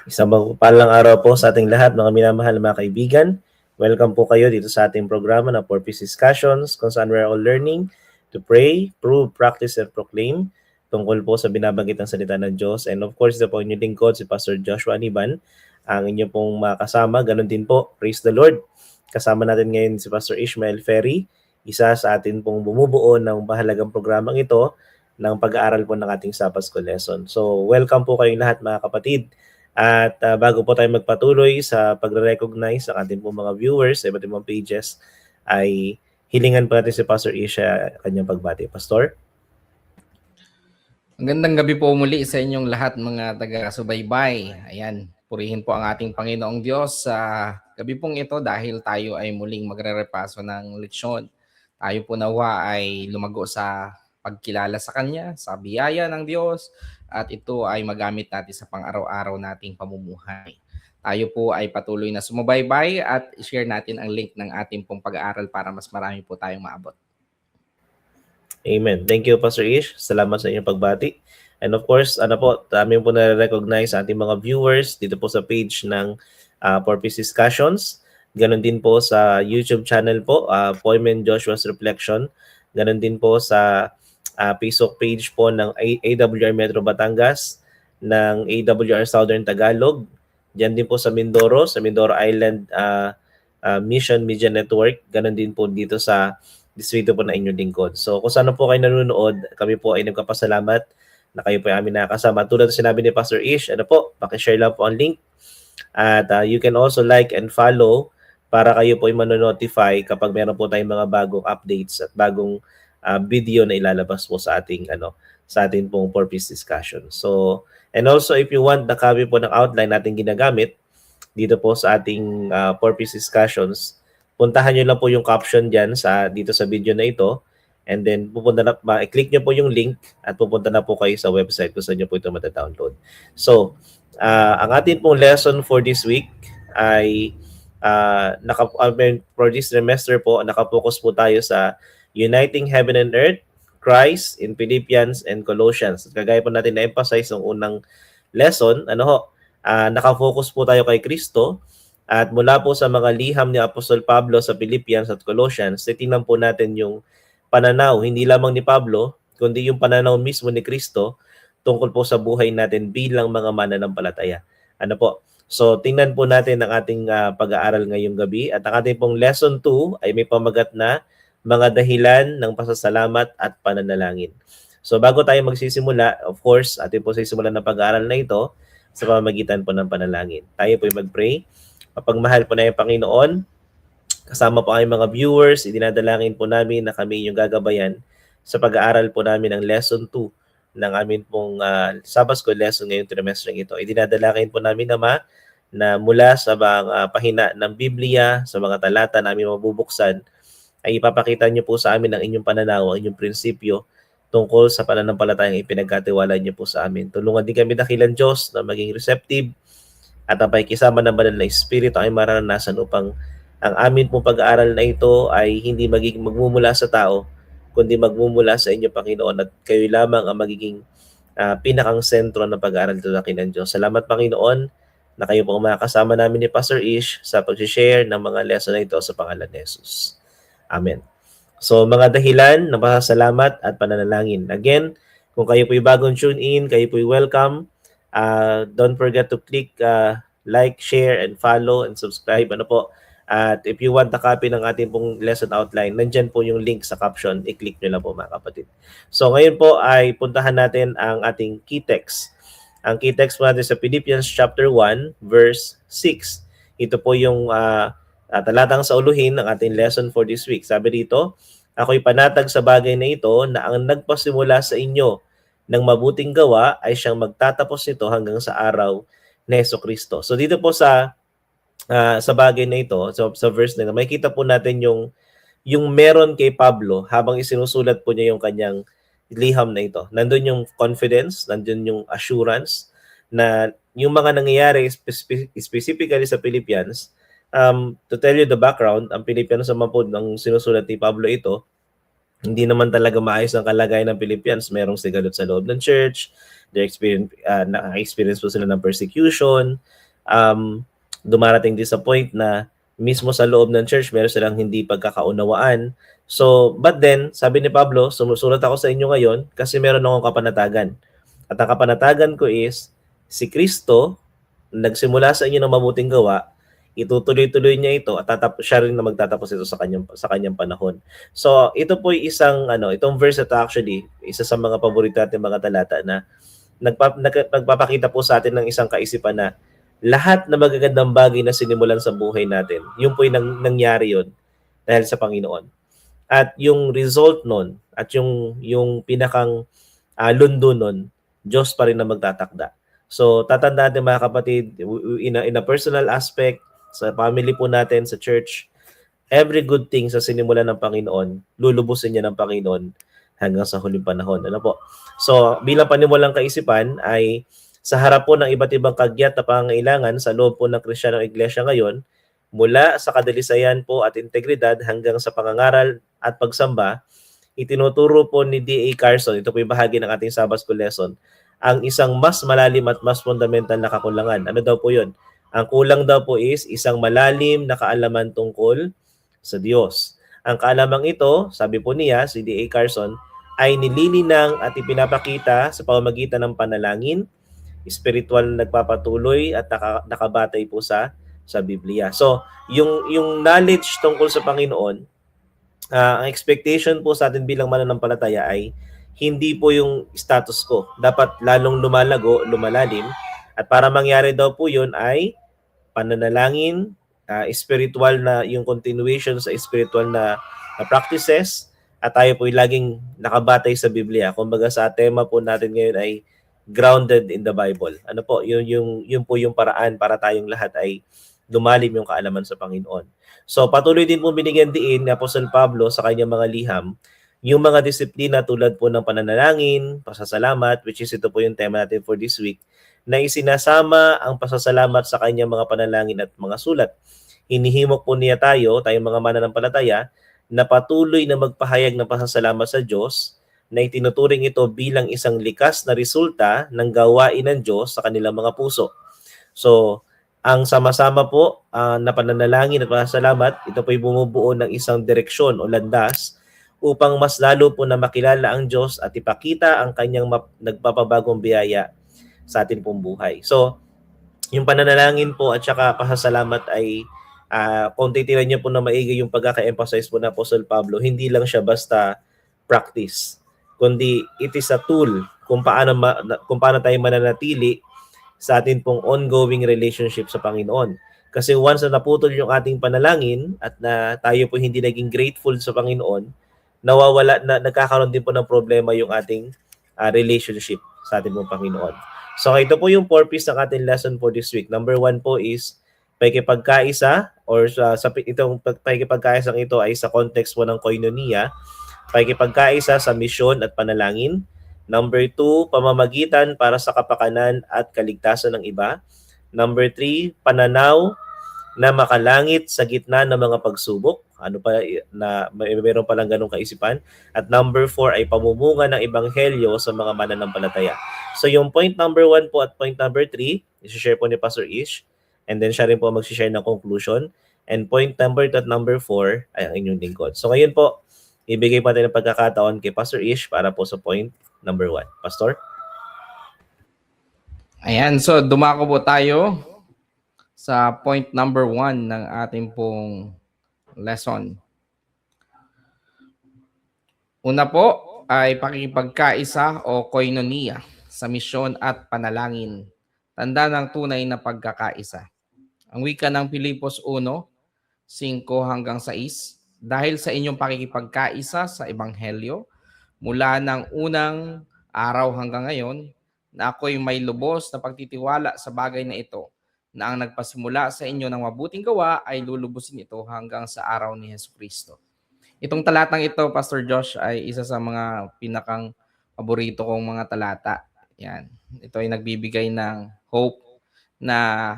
Isang mapagpalang araw po sa ating lahat, mga minamahal mga kaibigan. Welcome po kayo dito sa ating programa na Purpose Discussions kung saan we're all learning to pray, prove, practice, and proclaim tungkol po sa binabanggit ng salita ng Diyos. And of course, ito po inyong lingkod, si Pastor Joshua Aniban, ang inyong pong makasama. Ganon din po, praise the Lord. Kasama natin ngayon si Pastor Ishmael Ferry, isa sa atin pong bumubuo ng mahalagang programang ito ng pag-aaral po ng ating Sabbath School lesson. So, welcome po kayong lahat mga kapatid. At bago po tayo magpatuloy sa pagre-recognize sa ating pong mga viewers sa iba't ibang pages, ay hilingan po natin si Pastor Isha kanyang pagbati. Pastor? Magandang gabi po muli sa inyong lahat mga taga-subaybay. Ayan, purihin po ang ating Panginoong Diyos sa gabi pong ito dahil tayo ay muling magre-repaso ng leksyon. Tayo po nawa ay lumago sa pagkilala sa Kanya, sa biyaya ng Diyos, at ito ay magamit natin sa pang-araw-araw nating pamumuhay. Tayo po ay patuloy na sumubaybay at i-share natin ang link ng ating pong pag-aaral para mas marami po tayong maabot. Amen. Thank you, Pastor Ish. Salamat sa inyong pagbati. And of course, amin po na-recognize sa ating mga viewers dito po sa page ng Purpose Discussions. Ganon din po sa YouTube channel po, Poymen Joshua's Reflection. Ganon din po sa Facebook page po ng AWR Metro Batangas, ng AWR Southern Tagalog. Diyan din po sa Mindoro Island Mission Media Network. Ganon din po dito sa distrito po na inyong lingkod. So kung saan po kayo nanonood, kami po ay nagpapasalamat na kayo po ay amin nakasama. Tulad ng sinabi ni Pastor Ish, pakishare lang po ang link. At you can also like and follow para kayo po ay manonotify kapag meron po tayong mga bagong updates at bagong video na ilalabas po sa ating sa ating pong Purpose Discussion. So, and also if you want the copy po ng outline natin ginagamit dito po sa ating Purpose Discussions, puntahan nyo lang po yung caption dyan dito sa video na ito, and then i-click nyo po yung link at pupunta na po kayo sa website kung saan nyo po ito mata-download. So, ang ating pong lesson for this week ay for this semester po, nakapokus po tayo sa Uniting Heaven and Earth, Christ in Philippians and Colossians. At kagaya po natin na-emphasize ng unang lesson, nakafocus po tayo kay Kristo. At mula po sa mga liham ni Apostol Pablo sa Philippians at Colossians, titingnan po natin yung pananaw, hindi lamang ni Pablo, kundi yung pananaw mismo ni Kristo tungkol po sa buhay natin bilang mga mananampalataya. So, tingnan po natin ang ating pag-aaral ngayong gabi. At ang ating pong lesson 2 ay may pamagat na mga dahilan ng pasasalamat at pananalangin. So, bago tayo magsisimula, of course, atin po sisimulan ng pag-aaral na ito sa pamamagitan po ng panalangin. Tayo po ay mag-pray. Mapagmahal po na yung Panginoon, kasama po ang mga viewers, idinadalangin po namin na kami yung gagabayan sa pag-aaral po namin ng lesson 2 ng amin pong Sabbath School lesson ngayong trimester ito. Idinadalangin po namin, Ama, na mula sa mga pahina ng Biblia, sa mga talata namin mabubuksan, ay ipapakita niyo po sa amin ang inyong pananaw, ang inyong prinsipyo tungkol sa pananampalatayang ipinagkatiwala niyo po sa amin. Tulungan din kami dakilan, Diyos, na maging receptive at ang pakikisama ng banal na Espiritu ay maranasan upang ang amin pong pag-aaral na ito ay hindi magiging magmumula sa tao, kundi magmumula sa inyo, Panginoon, at kayo lamang ang magiging pinakang sentro ng pag-aaral ito ng Diyos. Salamat, Panginoon, na kayo pong makakasama namin ni Pastor Ish sa pag-share ng mga lesson na ito sa pangalan ni Jesus. Amen. So, mga dahilan ng pasasalamat at pananalangin. Again, kung kayo po'y bagong tune in, kayo po'y welcome. Don't forget to click like, share, and follow, and subscribe. At if you want the copy ng ating pong lesson outline, nandyan po yung link sa caption. I-click nyo lang po, mga kapatid. So ngayon po ay puntahan natin ang ating key text. Ang key text po natin sa Philippians chapter 1, verse 6. Ito po yung talatang sa uluhin ng ating lesson for this week. Sabi dito, ako'y panatag sa bagay na ito na ang nagpasimula sa inyo ng mabuting gawa ay siyang magtatapos nito hanggang sa araw ni Jesucristo. So dito po sa bagay na ito, so sa verse na ito, makikita po natin yung meron kay Pablo habang isinusulat po niya yung kanyang liham na ito. Nandun yung confidence, nandun yung assurance na yung mga nangyayari specifically sa Philippians, to tell you the background, ang Philippians naman po ng sinusulat ni Pablo ito Hindi naman talaga maayos ang kalagayan ng Philippians. Merong sigalot sa loob ng church. Na-experience po sila ng persecution. Dumarating din sa point na mismo sa loob ng church, meron silang hindi pagkakaunawaan. So, but then, sabi ni Pablo, sumusulat ako sa inyo ngayon kasi meron akong kapanatagan. At ang kapanatagan ko is, si Kristo, nagsimula sa inyo ng mabuting gawa, itutuloy-tuloy niya ito at siya rin na magtatapos ito sa kanyang panahon. So, ito po isang itong verse ito actually isa sa mga paborito nating mga talata na nagpapakita po sa atin ng isang kaisipan na lahat na magagandang bagay na sinimulan sa buhay natin, yun po yung nangyari yun dahil sa Panginoon. At yung result nun at yung pinakang lundo nun, Diyos pa rin na magtatakda. So, tatandaan natin mga kapatid, in a personal aspect, sa family po natin, sa church, every good thing sa sinimulan ng Panginoon, lulubusin niya ng Panginoon hanggang sa huling panahon. Ano po? So, bilang panimulang kaisipan ay sa harap po ng iba't ibang kagyat na pangangailangan sa loob po ng Kristiyanong Iglesia ngayon, mula sa kadalisayan po at integridad hanggang sa pangangaral at pagsamba, itinuturo po ni D.A. Carson, ito po yung bahagi ng ating Sabbath School lesson, ang isang mas malalim at mas fundamental na kakulangan. Ano daw po yun? Ang kulang daw po is isang malalim na kaalaman tungkol sa Diyos. Ang kaalamang ito, sabi po niya, si D.A. Carson, ay nililinang at ipinapakita sa pamamagitan ng panalangin, spiritual na nagpapatuloy at nakabatay po sa Biblia. So, yung knowledge tungkol sa Panginoon, ang expectation po sa atin bilang mananampalataya ay hindi po yung status quo. Dapat lalong lumalago, lumalalim. At para mangyari daw po yun ay pananalangin, spiritual na yung continuation sa spiritual na practices, at tayo po ay laging nakabatay sa Biblia. Kumbaga sa tema po natin ngayon ay grounded in the Bible. Ano po, yun po yung paraan para tayong lahat ay lumalim yung kaalaman sa Panginoon. So patuloy din po binigyan diin ni Apostol Pablo sa kanyang mga liham yung mga disiplina tulad po ng pananalangin, pasasalamat, which is ito po yung tema natin for this week, na isinasama ang pasasalamat sa kanyang mga panalangin at mga sulat. Hinihimok po niya tayong mga mananampalataya, na patuloy na magpahayag ng pasasalamat sa Diyos, na itinuturing ito bilang isang likas na resulta ng gawain ng Diyos sa kanilang mga puso. So, ang sama-sama po na pananalangin at pasasalamat, ito po ay bumubuo ng isang direksyon o landas upang mas lalo po na makilala ang Diyos at ipakita ang kanyang nagpapabagong biyaya sa atin pong buhay. So, yung pananalangin po at saka pasasalamat ay kung titinan niyo po na maigi yung pagkaka-emphasize po na Apostle Pablo, hindi lang siya basta practice, kundi it is a tool kung paano tayo mananatili sa atin pong ongoing relationship sa Panginoon. Kasi once na naputol yung ating panalangin at na tayo po hindi naging grateful sa Panginoon, nagkakaroon din po ng problema yung ating relationship sa ating pong Panginoon. So ito po yung purpose ng ating lesson for this week. Number 1 po is pakikipagkaisa, or itong pakikipagkaisa ito ay sa context po ng koinonia, pakikipagkaisa sa misyon at panalangin. Number 2, pamamagitan para sa kapakanan at kaligtasan ng iba. Number 3, pananaw na makalangit sa gitna ng mga pagsubok. Ano pa na mayroon palang ganung kaisipan. At number 4 ay pamumunga ng ebanghelyo sa mga mananampalataya. So yung point number 1 po at point number 3, i-share po ni Pastor Ish. And then siya rin po mag-share ng conclusion. And point number 2 at number 4 ay ang inyong lingkod. So ngayon po, ibigay pa tayo ng pagkakataon kay Pastor Ish para po sa point number 1. Pastor? Ayan, so dumako po tayo sa point number 1 ng ating pong lesson. Una po ay pakikipagkaisa o koinonia sa misyon at panalangin. Tanda ng tunay na pagkakaisa. Ang wika ng Filipos 1:5 hanggang 6, dahil sa inyong pakikipagkaisa sa ebanghelyo, mula ng unang araw hanggang ngayon, na ako'y may lubos na pagtitiwala sa bagay na ito, na ang nagpasimula sa inyo ng mabuting gawa ay lulubusin ito hanggang sa araw ni Jesucristo. Itong talatang ito, Pastor Josh, ay isa sa mga pinakang paborito kong mga talata. Yan. Ito ay nagbibigay ng hope na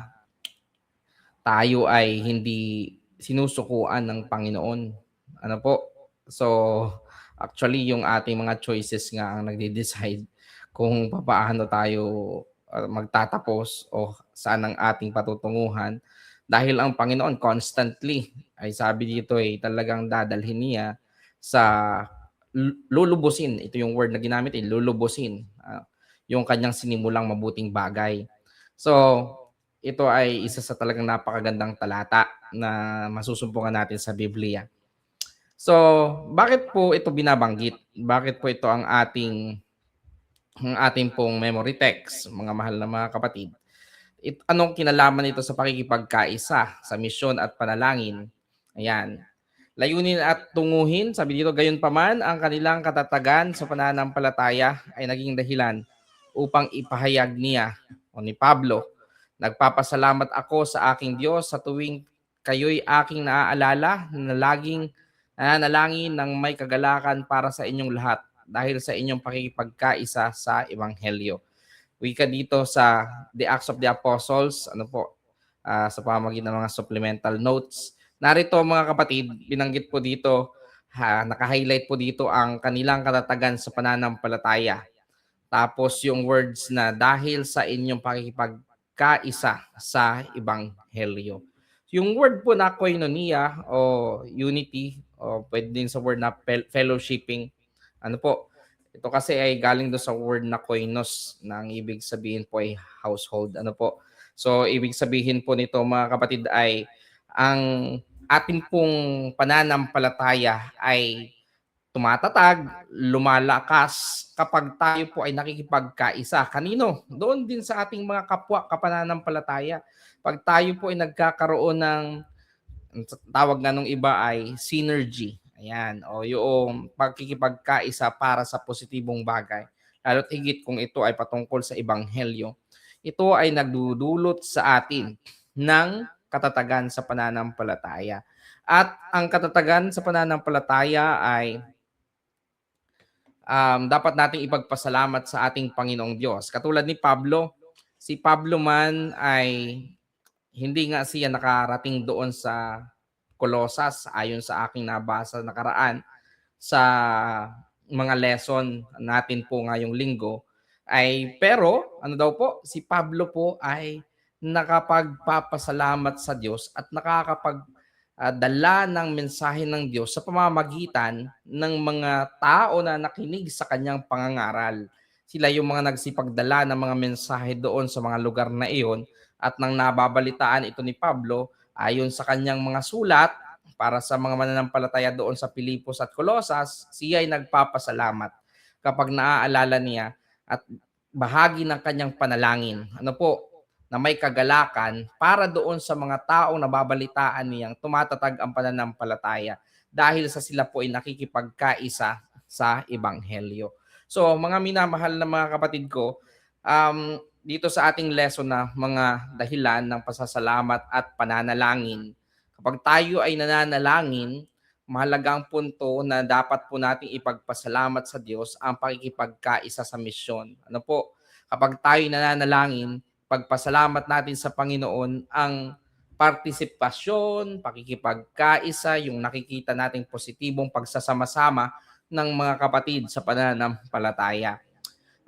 tayo ay hindi sinusukuan ng Panginoon. Ano po? So, Actually, yung ating mga choices nga ang nagde-decide kung papaano tayo magtatapos o saan ang ating patutunguhan. Dahil ang Panginoon constantly ay sabi dito ay talagang dadalhin niya sa lulubusin. Ito yung word na ginamit lulubusin. Yung kanyang sinimulang mabuting bagay. So, ito ay isa sa talagang napakagandang talata na masusumpungan natin sa Biblia. So, bakit po ito binabanggit? Bakit po ito ang ating pong memory text, mga mahal na mga kapatid? Anong kinalaman nito sa pakikipagkaisa sa misyon at panalangin? Ayan. Layunin at tunguhin, sabi dito, gayon paman ang kanilang katatagan sa pananampalataya ay naging dahilan upang ipahayag niya o ni Pablo, nagpapasalamat ako sa aking Diyos sa tuwing kayo'y aking naaalala na laging nanalangin ng may kagalakan para sa inyong lahat dahil sa inyong pakikipagkaisa sa Ebanghelyo. Wika dito sa The Acts of the Apostles, sa pamamagitan ng mga supplemental notes. Narito mga kapatid, binanggit po dito, naka-highlight po dito ang kanilang katatagan sa pananampalataya. Tapos yung words na dahil sa inyong pakikipagkaisa sa Ebanghelyo. Yung word po na koinonia o unity o pwede din sa word na fellowshipping, ito kasi ay galing do sa word na koinos na ang ibig sabihin po ay household. So ibig sabihin po nito mga kapatid ay ang ating pong pananampalataya ay tumatatag, lumalakas kapag tayo po ay nakikipagkaisa. Kanino? Doon din sa ating mga kapwa kapananampalataya. Pag tayo po ay nagkakaroon ng ang tawag nga nung iba ay synergy. Ayan, o yung pagkikipagkaisa para sa positibong bagay. Lalo't higit kung ito ay patungkol sa ebanghelyo. Ito ay nagdudulot sa atin ng katatagan sa pananampalataya. At ang katatagan sa pananampalataya ay dapat nating ipagpasalamat sa ating Panginoong Diyos. Katulad ni Pablo, si Pablo man ay hindi nga siya nakarating doon sa Colosas ayon sa aking nabasa nakaraan sa mga lesson natin po ngayong linggo pero ano daw po si Pablo po ay nakapagpapasalamat sa Diyos at dala ng mensahe ng Diyos sa pamamagitan ng mga tao na nakinig sa kanyang pangangaral. Sila yung mga nagsipagdala ng mga mensahe doon sa mga lugar na iyon at nang nababalitaan ito ni Pablo ayon sa kanyang mga sulat para sa mga mananampalataya doon sa Pilipos at Colosas, siya ay nagpapasalamat kapag naaalala niya at bahagi ng kanyang panalangin. Na may kagalakan para doon sa mga taong nababalitaan niyang tumatatag ang pananampalataya dahil sa sila po ay nakikipagkaisa sa Ebanghelyo. So mga minamahal na mga kapatid ko, dito sa ating lesson na mga dahilan ng pasasalamat at pananalangin, kapag tayo ay nananalangin, mahalaga ang punto na dapat po nating ipagpasalamat sa Diyos ang pakikipagkaisa sa misyon. Kapag tayo nananalangin, pagpasalamat natin sa Panginoon ang partisipasyon, pakikipagkaisa, yung nakikita nating positibong pagsasama-sama ng mga kapatid sa pananampalataya.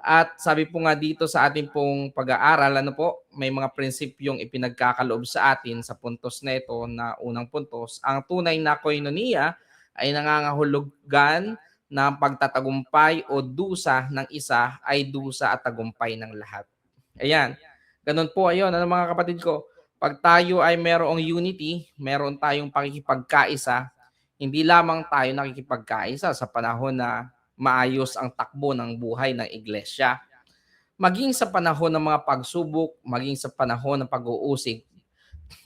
At sabi po nga dito sa ating pong pag-aaral, may mga prinsipyong ipinagkakaloob sa atin sa puntos na ito na unang puntos. Ang tunay na koinonia ay nangangahulugan na pagtatagumpay o dusa ng isa ay dusa at tagumpay ng lahat. Ayan. Ganun po ayun, mga kapatid ko. Pag tayo ay merong unity, meron tayong pakikipagkaisa, hindi lamang tayo nakikipagkaisa sa panahon na maayos ang takbo ng buhay ng iglesia. Maging sa panahon ng mga pagsubok, maging sa panahon ng pag-uusig,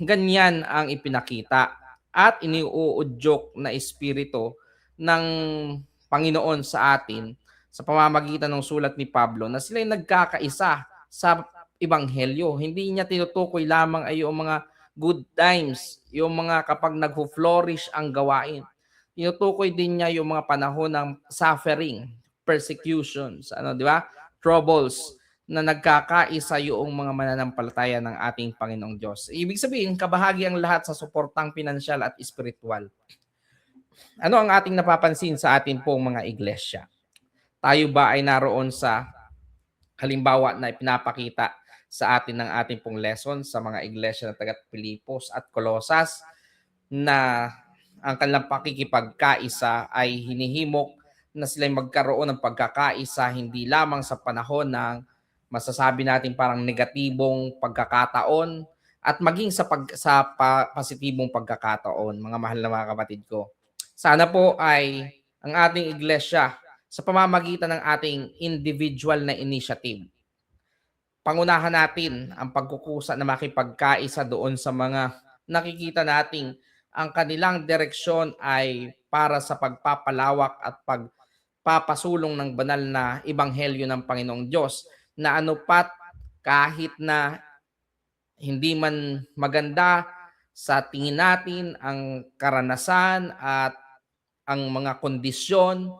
ganyan ang ipinakita at iniuudyok na espiritu ng Panginoon sa atin sa pamamagitan ng sulat ni Pablo na sila'y nagkakaisa sa Ebanghelyo. Hindi niya tinutukoy lamang ay yung mga good times, yung mga kapag nag-flourish ang gawain. Tinutukoy din niya yung mga panahon ng suffering, persecutions, di ba? Troubles na nagkakaisa yung mga mananampalataya ng ating Panginoong Diyos. Ibig sabihin, kabahagi ang lahat sa suportang pinansyal at espiritual. ano ang ating napapansin sa ating pong mga iglesia? Tayo ba ay naroon sa halimbawa na ipinapakita sa atin ng ating pong lesson sa mga iglesia na taga Pilipos at Colosas na ang kanilang pakikipagkaisa ay hinihimok na sila'y magkaroon ng pagkakaisa hindi lamang sa panahon ng masasabi natin parang negatibong pagkakataon at maging positibong pagkakataon, mga mahal na mga kapatid ko. Sana po ay ang ating iglesia sa pamamagitan ng ating individual na initiative, pangunahan natin ang pagkukusa na makipagkaisa doon sa mga nakikita nating ang kanilang direksyon ay para sa pagpapalawak at pagpapasulong ng banal na ebanghelyo ng Panginoong Diyos na anupat kahit na hindi man maganda sa tingin natin ang karanasan at ang mga kondisyon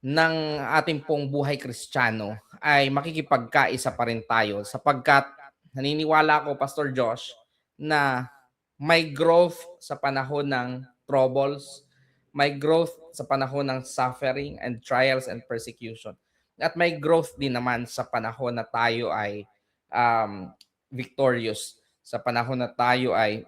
ng ating pong buhay Kristiyano ay makikipagkaisa pa rin tayo sapagkat naniniwala ako, Pastor Josh, na may growth sa panahon ng troubles, may growth sa panahon ng suffering and trials and persecution. At may growth din naman sa panahon na tayo ay victorious, sa panahon na tayo ay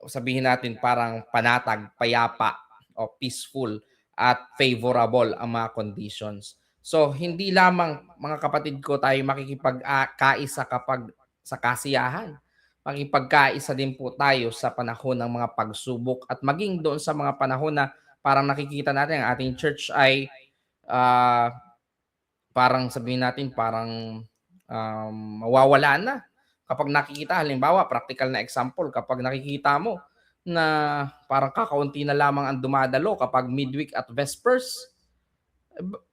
sabihin natin parang panatag, payapa o peaceful at favorable ang mga conditions. So hindi lamang mga kapatid ko tayo makikipagkaisa kapag sa kasiyahan. Makipagkaisa din po tayo sa panahon ng mga pagsubok at maging doon sa mga panahon na parang nakikita natin ang ating church ay ah, parang sabihin natin parang mawawala na. Kapag nakikita, halimbawa, practical na example, kapag nakikita mo na parang kakaunti na lamang ang dumadalo kapag midweek at vespers,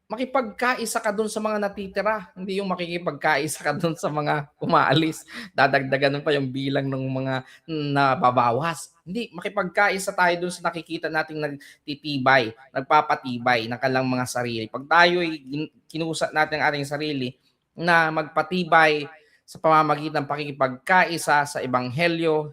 makipagkaisa ka dun sa mga natitira, hindi yung makikipagkaisa ka dun sa mga umaalis. Dadagdagan pa yung bilang ng mga nababawas. Hindi, makipagkaisa tayo dun sa nakikita nating nagtitibay, nagpapatibay ng kanilang mga sarili. Pag tayo kinusa natin ang ating sarili na magpatibay sa pamamagitan ng pakikipagkaisa sa ebanghelyo,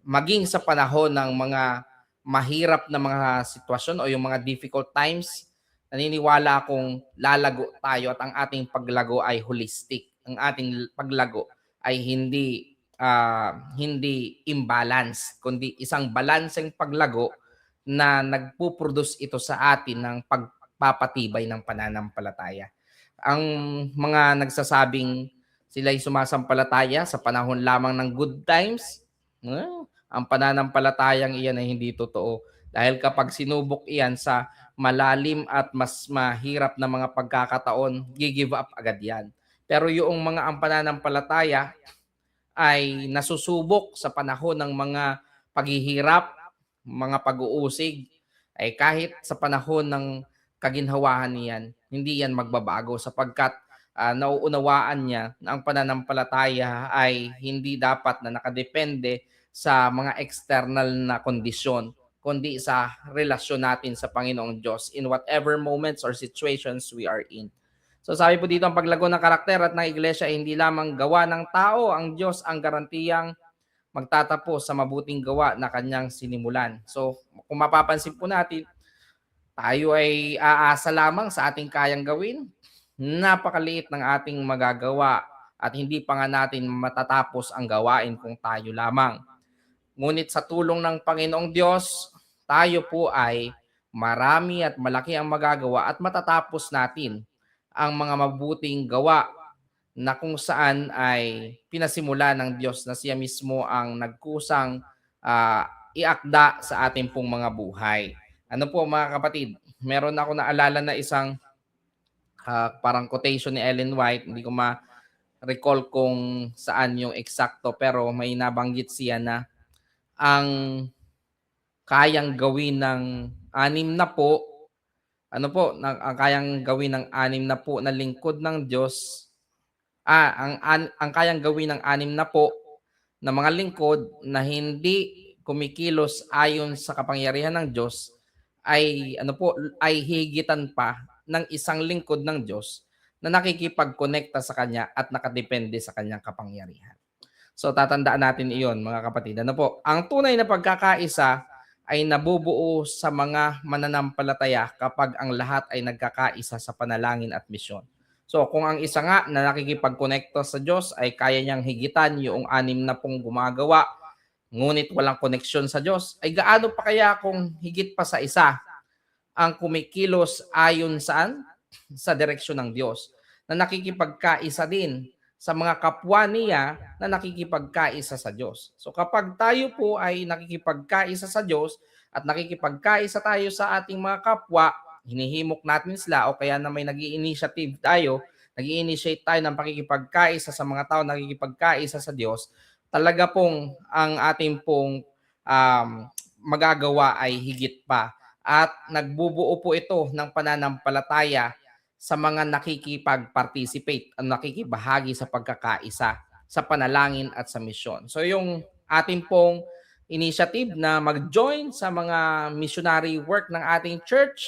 maging sa panahon ng mga mahirap na mga sitwasyon o yung mga difficult times, naniniwala akong lalago tayo at ang ating paglago ay holistic. Ang ating paglago ay hindi imbalance, kundi isang balanseng paglago na nagpuproduce ito sa atin ng pagpapatibay ng pananampalataya. Ang mga nagsasabing sila'y sumasampalataya sa panahon lamang ng good times, ang pananampalatayang iyan ay hindi totoo. Dahil kapag sinubok iyan sa malalim at mas mahirap na mga pagkakataon, give up agad yan. Pero yung mga ang pananampalataya ay nasusubok sa panahon ng mga paghihirap, mga pag-uusig, ay kahit sa panahon ng kaginhawahan niyan, hindi yan magbabago sapagkat nauunawaan niya na ang pananampalataya ay hindi dapat na nakadepende sa mga external na kondisyon, kundi sa relasyon natin sa Panginoong Diyos in whatever moments or situations we are in. So sabi po dito, ang paglago ng karakter at ng iglesia ay hindi lamang gawa ng tao, ang Diyos ang garantiyang magtatapos sa mabuting gawa na kanyang sinimulan. So kung mapapansin po natin, tayo ay aasa lamang sa ating kayang gawin. Napakaliit ng ating magagawa at hindi pa nga natin matatapos ang gawain kung tayo lamang. Ngunit sa tulong ng Panginoong Diyos, tayo po ay marami at malaki ang magagawa at matatapos natin ang mga mabuting gawa na kung saan ay pinasimula ng Diyos na siya mismo ang nagkusang iakda sa ating pong mga buhay. Ano po mga kapatid, meron ako naalala na isang parang quotation ni Ellen White, hindi ko ma-recall kung saan yung eksakto pero may nabanggit siya na ang kayang gawin ng anim na po, ang kayang gawin ng anim na po na lingkod ng Diyos, ang kayang gawin ng anim na po na mga lingkod na hindi kumikilos ayon sa kapangyarihan ng Diyos ay higitan pa ng isang lingkod ng Diyos na nakikipag-konekta sa kanya at nakadepende sa kanyang kapangyarihan. So tatandaan natin iyon mga kapatid. Ano po? Ang tunay na pagkakaisa ay nabubuo sa mga mananampalataya kapag ang lahat ay nagkakaisa sa panalangin at misyon. So kung ang isa nga na nakikipagkonekto sa Diyos ay kaya niyang higitan yung 60 gumagawa, ngunit walang koneksyon sa Diyos, ay gaano pa kaya kung higit pa sa isa ang kumikilos ayon saan? Sa direksyon ng Diyos, na nakikipagkaisa din sa mga kapwa niya na nakikipagkaisa sa Diyos. So kapag tayo po ay nakikipagkaisa sa Diyos at nakikipagkaisa tayo sa ating mga kapwa, hinihimok natin sila o kaya na may nag-i-initiative tayo, nag-i-initiate tayo ng pakikipagkaisa sa mga tao nakikipagkaisa sa Diyos, talaga pong ang ating pong magagawa ay higit pa. At nagbubuo po ito ng pananampalataya sa mga nakikipag-participate, ang nakikibahagi sa pagkakaisa, sa panalangin at sa misyon. So yung ating pong initiative na mag-join sa mga missionary work ng ating church,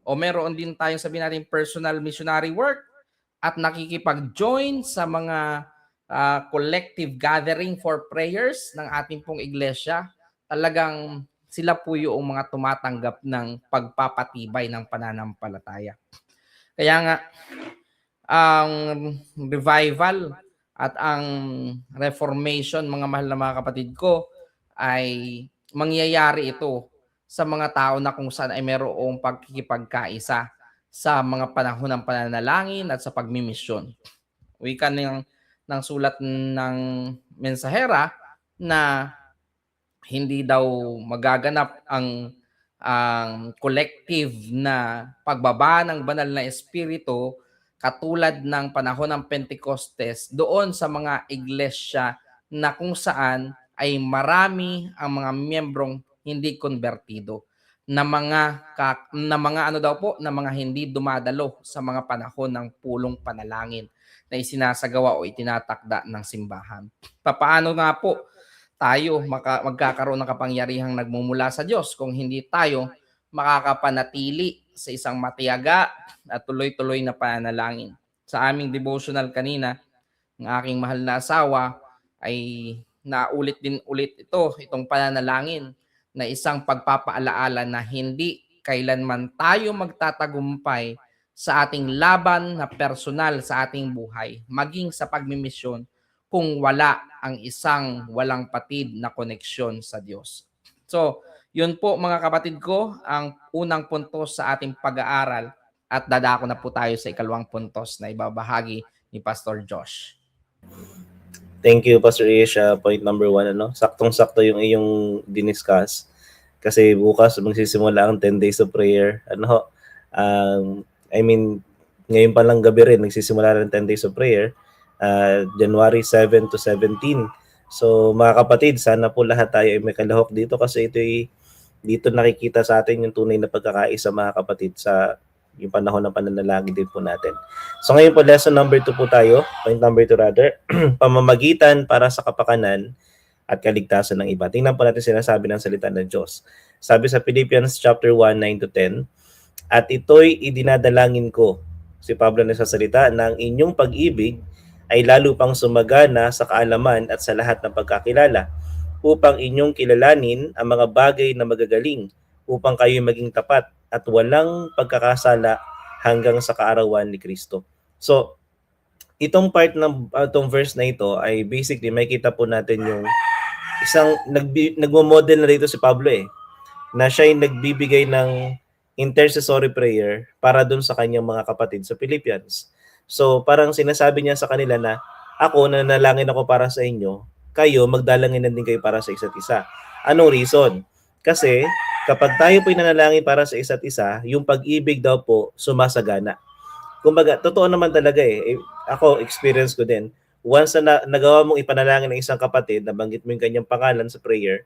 o meron din tayong sabihin natin personal missionary work, at nakikipag-join sa mga collective gathering for prayers ng ating pong iglesia, talagang sila po yung mga tumatanggap ng pagpapatibay ng pananampalataya. Kaya nga, ang revival at ang reformation, mga mahal na mga kapatid ko, ay mangyayari ito sa mga tao na kung saan ay mayroong pagkikipagkaisa sa mga panahon ng pananalangin at sa pagmimisyon. Wika ng sulat ng mensahera na hindi daw magaganap ang collective na pagbaba ng banal na espiritu katulad ng panahon ng Pentecostes doon sa mga iglesia na kung saan ay marami ang mga miyembrong hindi konbertido, na mga ano daw po, na mga hindi dumadalo sa mga panahon ng pulong panalangin na isinasagawa o itinatakda ng simbahan. Papaano nga po tayo magkakaroon ng kapangyarihang nagmumula sa Diyos kung hindi tayo makakapanatili sa isang matiyaga at tuloy-tuloy na pananalangin? Sa aming devotional kanina, ng aking mahal na asawa ay naulit din ulit itong pananalangin na isang pagpapaalaala na hindi kailanman tayo magtatagumpay sa ating laban na personal sa ating buhay, maging sa pagmimisyon, kung wala ang isang walang patid na koneksyon sa Diyos. So, yun po mga kapatid ko, ang unang puntos sa ating pag-aaral, at dadako na po tayo sa ikalawang puntos na ibabahagi ni Pastor Josh. Thank you, Pastor Ish. Point number 1, saktong-sakto yung iyong diniscuss. Kasi bukas magsisimula ang 10 days of prayer. Ngayon pa lang gabi rin, nagsisimula rin 10 days of prayer. January 7 to 17. So mga kapatid, sana po lahat tayo ay may kalahok dito kasi dito nakikita sa atin yung tunay na pagkakaisa, mga kapatid, sa yung panahon ng pananalangin din po natin. So ngayon po, lesson number 2 po tayo, point number 2 rather, pamamagitan para sa kapakanan at kaligtasan ng iba. Tingnan po natin sinasabi ng salita ng Diyos. Sabi sa Philippians chapter 1, 9 to 10, at ito'y idinadalangin ko, si Pablo nagsasalita, na ang inyong pag-ibig ay lalo pang sumagana sa kaalaman at sa lahat ng pagkakilala, upang inyong kilalanin ang mga bagay na magagaling, upang kayo maging tapat at walang pagkakasala hanggang sa kaarawan ni Kristo. So, itong part ng itong verse na ito ay basically makita po natin yung isang nagmo-model na dito si Pablo na siya ay nagbibigay ng intercessory prayer para dun sa kanyang mga kapatid sa Philippians. So, parang sinasabi niya sa kanila na ako, nanalangin ako para sa inyo, kayo, magdalangin na din kayo para sa isa't isa. Anong reason? Kasi kapag tayo po'y nanalangin para sa isa't isa, yung pag-ibig daw po sumasagana. Kumbaga, totoo naman talaga Ako, experience ko din. Once na nagawa mong ipanalangin ng isang kapatid, nabanggit mo yung kanyang pangalan sa prayer,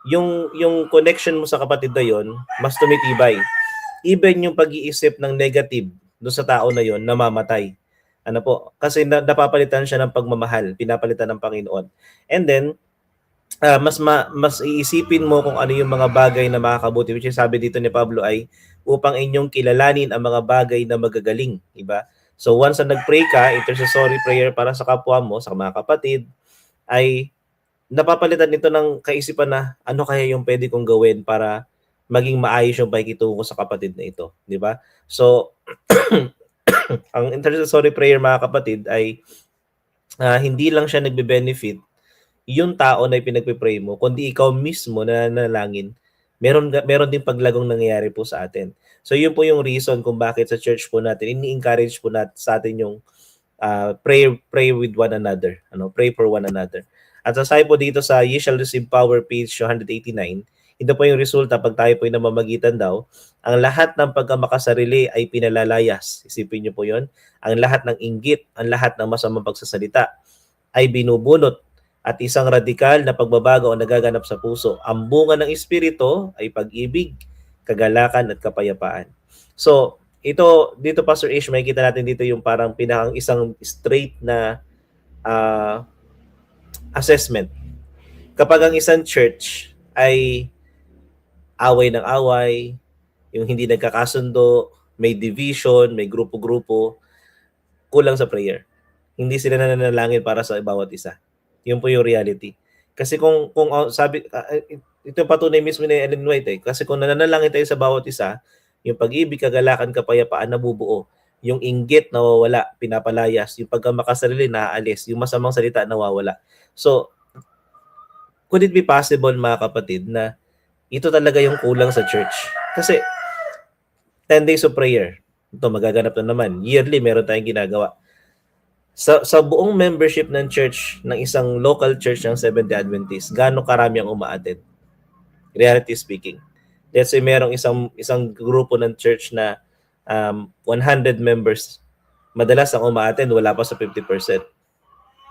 yung connection mo sa kapatid na yon, mas tumitibay. Even yung pag-iisip ng negative doon sa tao na yon, namamatay. Kasi napapalitan siya ng pagmamahal, pinapalitan ng Panginoon. And then, mas iisipin mo kung ano yung mga bagay na makakabuti, which is sabi dito ni Pablo ay upang inyong kilalanin ang mga bagay na magagaling, diba? So once na nag-pray ka, intercessory prayer para sa kapwa mo, sa mga kapatid, ay napapalitan ito ng kaisipan na ano kaya yung pwede kong gawin para maging maayos yung pakikitungo ko sa kapatid na ito, di ba? So, ang intercessory prayer mga kapatid ay hindi lang siya nagbe-benefit yung tao na pinagpe-pray mo, kundi ikaw mismo na nanalangin. Meron din paglagong nangyayari po sa atin. So yun po yung reason kung bakit sa church po natin ini-encourage po natin sa atin yung pray with one another, pray for one another. At sasabi po dito sa Ye Shall Receive Power page 189, ito po yung resulta pag tayo po ay namamagitan daw, ang lahat ng pagkamakasarili ay pinalalayas. Isipin niyo po yon. Ang lahat ng inggit, ang lahat ng masamang pagsasalita ay binubunot at isang radikal na pagbabago ang nagaganap sa puso. Ang bunga ng Espiritu ay pag-ibig, kagalakan at kapayapaan. So, dito Pastor Ish, makikita natin dito yung parang pinakang isang straight na assessment. Kapag ang isang church ay away ng away, yung hindi nagkakasundo, may division, may grupo-grupo, kulang sa prayer. Hindi sila nananalangin para sa bawat isa. Yun po yung reality. Kasi kung sabi, ito yung patunay mismo ni Ellen White kasi kung nananalangin tayo sa bawat isa, yung pag-ibig, kagalakan, kapayapaan nabubuo. Yung inggit nawawala, pinapalayas. Yung pagkamakasarili naaalis. Yung masamang salita nawawala. So, could it be possible mga kapatid na ito talaga yung kulang sa church? Kasi 10 days of prayer. Ito magaganap na naman. Yearly meron tayong ginagawa. Sa buong membership ng church, ng isang local church ng Seventh-day Adventist, gaano karami ang uma-attend? Reality speaking. Let's say merong isang grupo ng church na 100 members. Madalas ang uma-attend, wala pa sa 50%.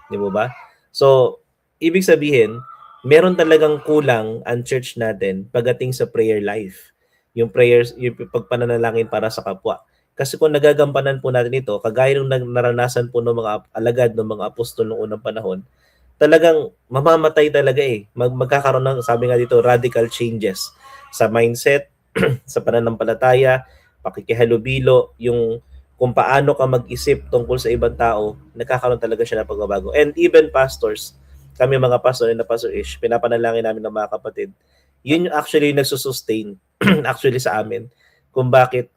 Di mo ba? So, ibig sabihin, meron talagang kulang ang church natin pagdating sa prayer life. Yung prayers, yung pagpananalangin para sa kapwa. Kasi kung nagagampanan po natin ito, kagaya ng naranasan po ng mga alagad ng mga apostol noong unang panahon, talagang mamamatay talaga magkakaroon ng, sabi nga dito, radical changes sa mindset, sa pananampalataya, pakikihalubilo, yung kung paano ka mag-isip tungkol sa ibang tao, nagkakaroon talaga siya ng pagbabago. And even pastors, kami mga pastor na Pastor Ish, pinapanalangin namin ng mga kapatid, yun yung actually nagsusustain actually sa amin kung bakit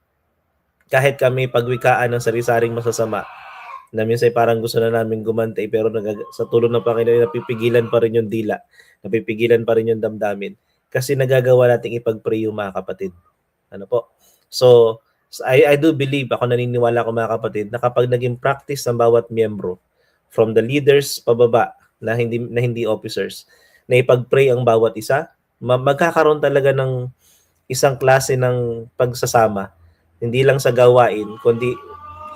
kahit kami pagwikaan ng sari-saring masasama na minsan parang gusto na namin gumantay pero sa tulong ng Panginoon napipigilan pa rin yung dila, napipigilan pa rin yung damdamin kasi nagagawa nating ipag-pray yung mga kapatid. Ano po? So, I do believe, ako naniniwala ko mga kapatid, na kapag naging practice ng bawat miyembro, from the leaders pababa na hindi officers, na ipag-pray ang bawat isa, magkakaroon talaga ng isang klase ng pagsasama, hindi lang sa gawain, kundi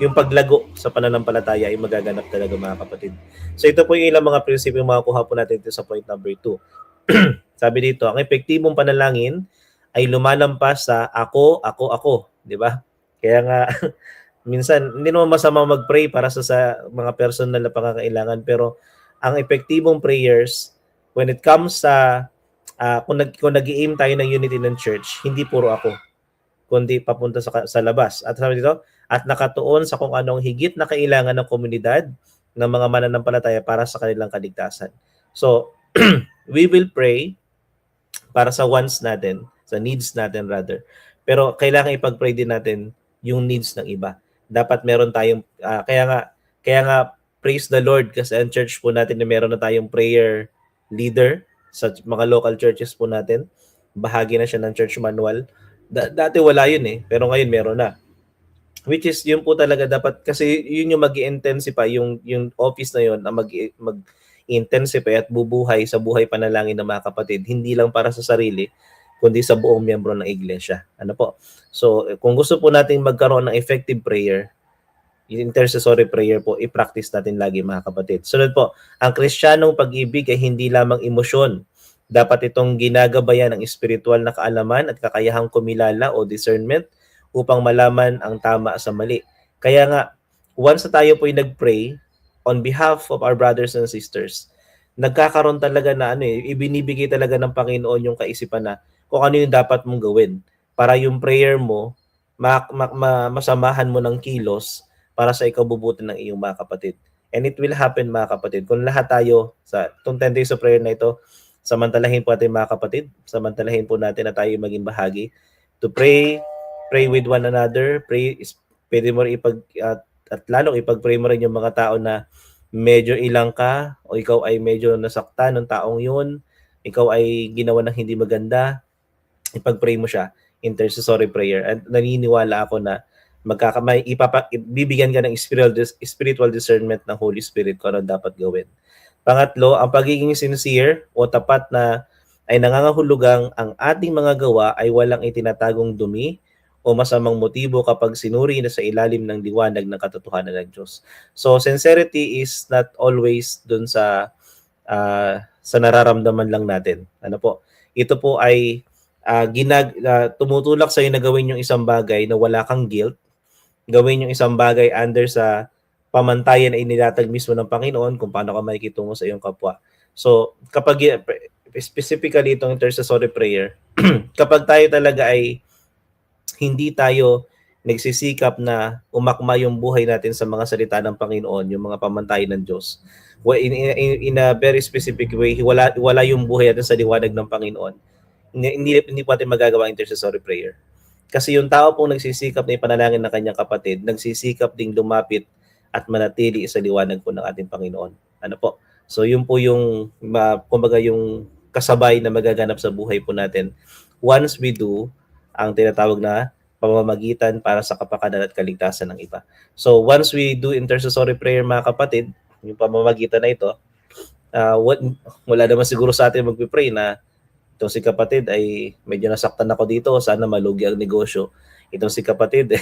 yung paglago sa pananampalataya ay magaganap talaga mga kapatid. So ito po yung ilang mga prinsipyo yung makukuha po natin dito sa point number 2. Sabi dito, ang epektibong panalangin ay lumalampas sa ako, di ba? Kaya nga, minsan, hindi naman masama mag-pray para sa mga personal na pangangailangan, pero ang epektibong prayers, when it comes sa, kung nag-i-aim tayo ng unity ng church, hindi puro ako, kundi papunta sa labas. At sabi dito, at nakatuon sa kung anong higit na kailangan ng komunidad ng mga mananampalataya para sa kanilang kaligtasan. So, we will pray para sa wants natin, sa needs natin rather. Pero kailangan ipag-pray din natin yung needs ng iba. Dapat meron tayong, kaya nga praise the Lord kasi ang church po natin na meron na tayong prayer leader sa mga local churches po natin. Bahagi na siya ng church manual. Dati wala yun pero ngayon meron na. Which is yun po talaga dapat kasi yun yung mag-i-intensify yung office na yun na mag-intensify at bubuhay sa buhay panalangin ng mga kapatid, hindi lang para sa sarili kundi sa buong miyembro ng iglesia. Ano po? So, kung gusto po nating magkaroon ng effective prayer, yung intercessory prayer po, i-practice natin lagi mga kapatid. Sunod po, ang Kristiyanong pag-ibig ay hindi lamang emosyon. Dapat itong ginagabayan ng espiritual na kaalaman at kakayahang kumilala o discernment upang malaman ang tama sa mali. Kaya nga, once na tayo po ay nag-pray on behalf of our brothers and sisters, nagkakaroon talaga na ibinibigay talaga ng Panginoon yung kaisipan na kung ano yung dapat mong gawin para yung prayer mo, masamahan mo ng kilos para sa ikabubuti ng iyong mga kapatid. And it will happen mga kapatid. Kung lahat tayo sa itong 10 days of prayer na ito, samantalahin po natin mga kapatid, samantalahin po natin na tayo maging bahagi to pray with one another, pwede mo rin at lalong ipag-pray mo rin yung mga tao na medyo ilang ka o ikaw ay medyo nasaktan ng taong yun, ikaw ay ginawa ng hindi maganda, ipag-pray mo siya, intercessory prayer. At naniniwala ako na bibigyan ka ng spiritual discernment ng Holy Spirit kung ano dapat gawin. Pangatlo, ang pagiging sincere o tapat na ay nangangahulugang ang ating mga gawa ay walang itinatagong dumi o masamang motibo kapag sinuri na sa ilalim ng liwanag ng katotohanan ng Diyos. So, sincerity is not always dun sa nararamdaman lang natin. Ano po? Ito po ay tumutulak sa iyo na gawin yung isang bagay na wala kang guilt, gawin yung isang bagay under sa pamantayan na inilatag mismo ng Panginoon kung paano ka makikitungo sa iyong kapwa. So, kapag specifically itong intercessory prayer, kapag tayo talaga ay hindi tayo nagsisikap na umakma yung buhay natin sa mga salita ng Panginoon, yung mga pamantayan ng Diyos, in a very specific way, wala yung buhay natin sa liwanag ng Panginoon, hindi po natin magagawa ang intercessory prayer. Kasi yung tao pong nagsisikap na ipanalangin ng kanyang kapatid, nagsisikap ding lumapit at manatili sa liwanag po ng ating Panginoon. Ano po? So yun po yung, kumbaga yung kasabay na magaganap sa buhay po natin once we do ang tinatawag na pamamagitan para sa kapakanan at kaligtasan ng iba. So once we do intercessory prayer mga kapatid, yung pamamagitan na ito, wala naman siguro sa atin magpipray na itong si kapatid ay medyo nasaktan ako dito, sana malugi ang negosyo. Itong si kapatid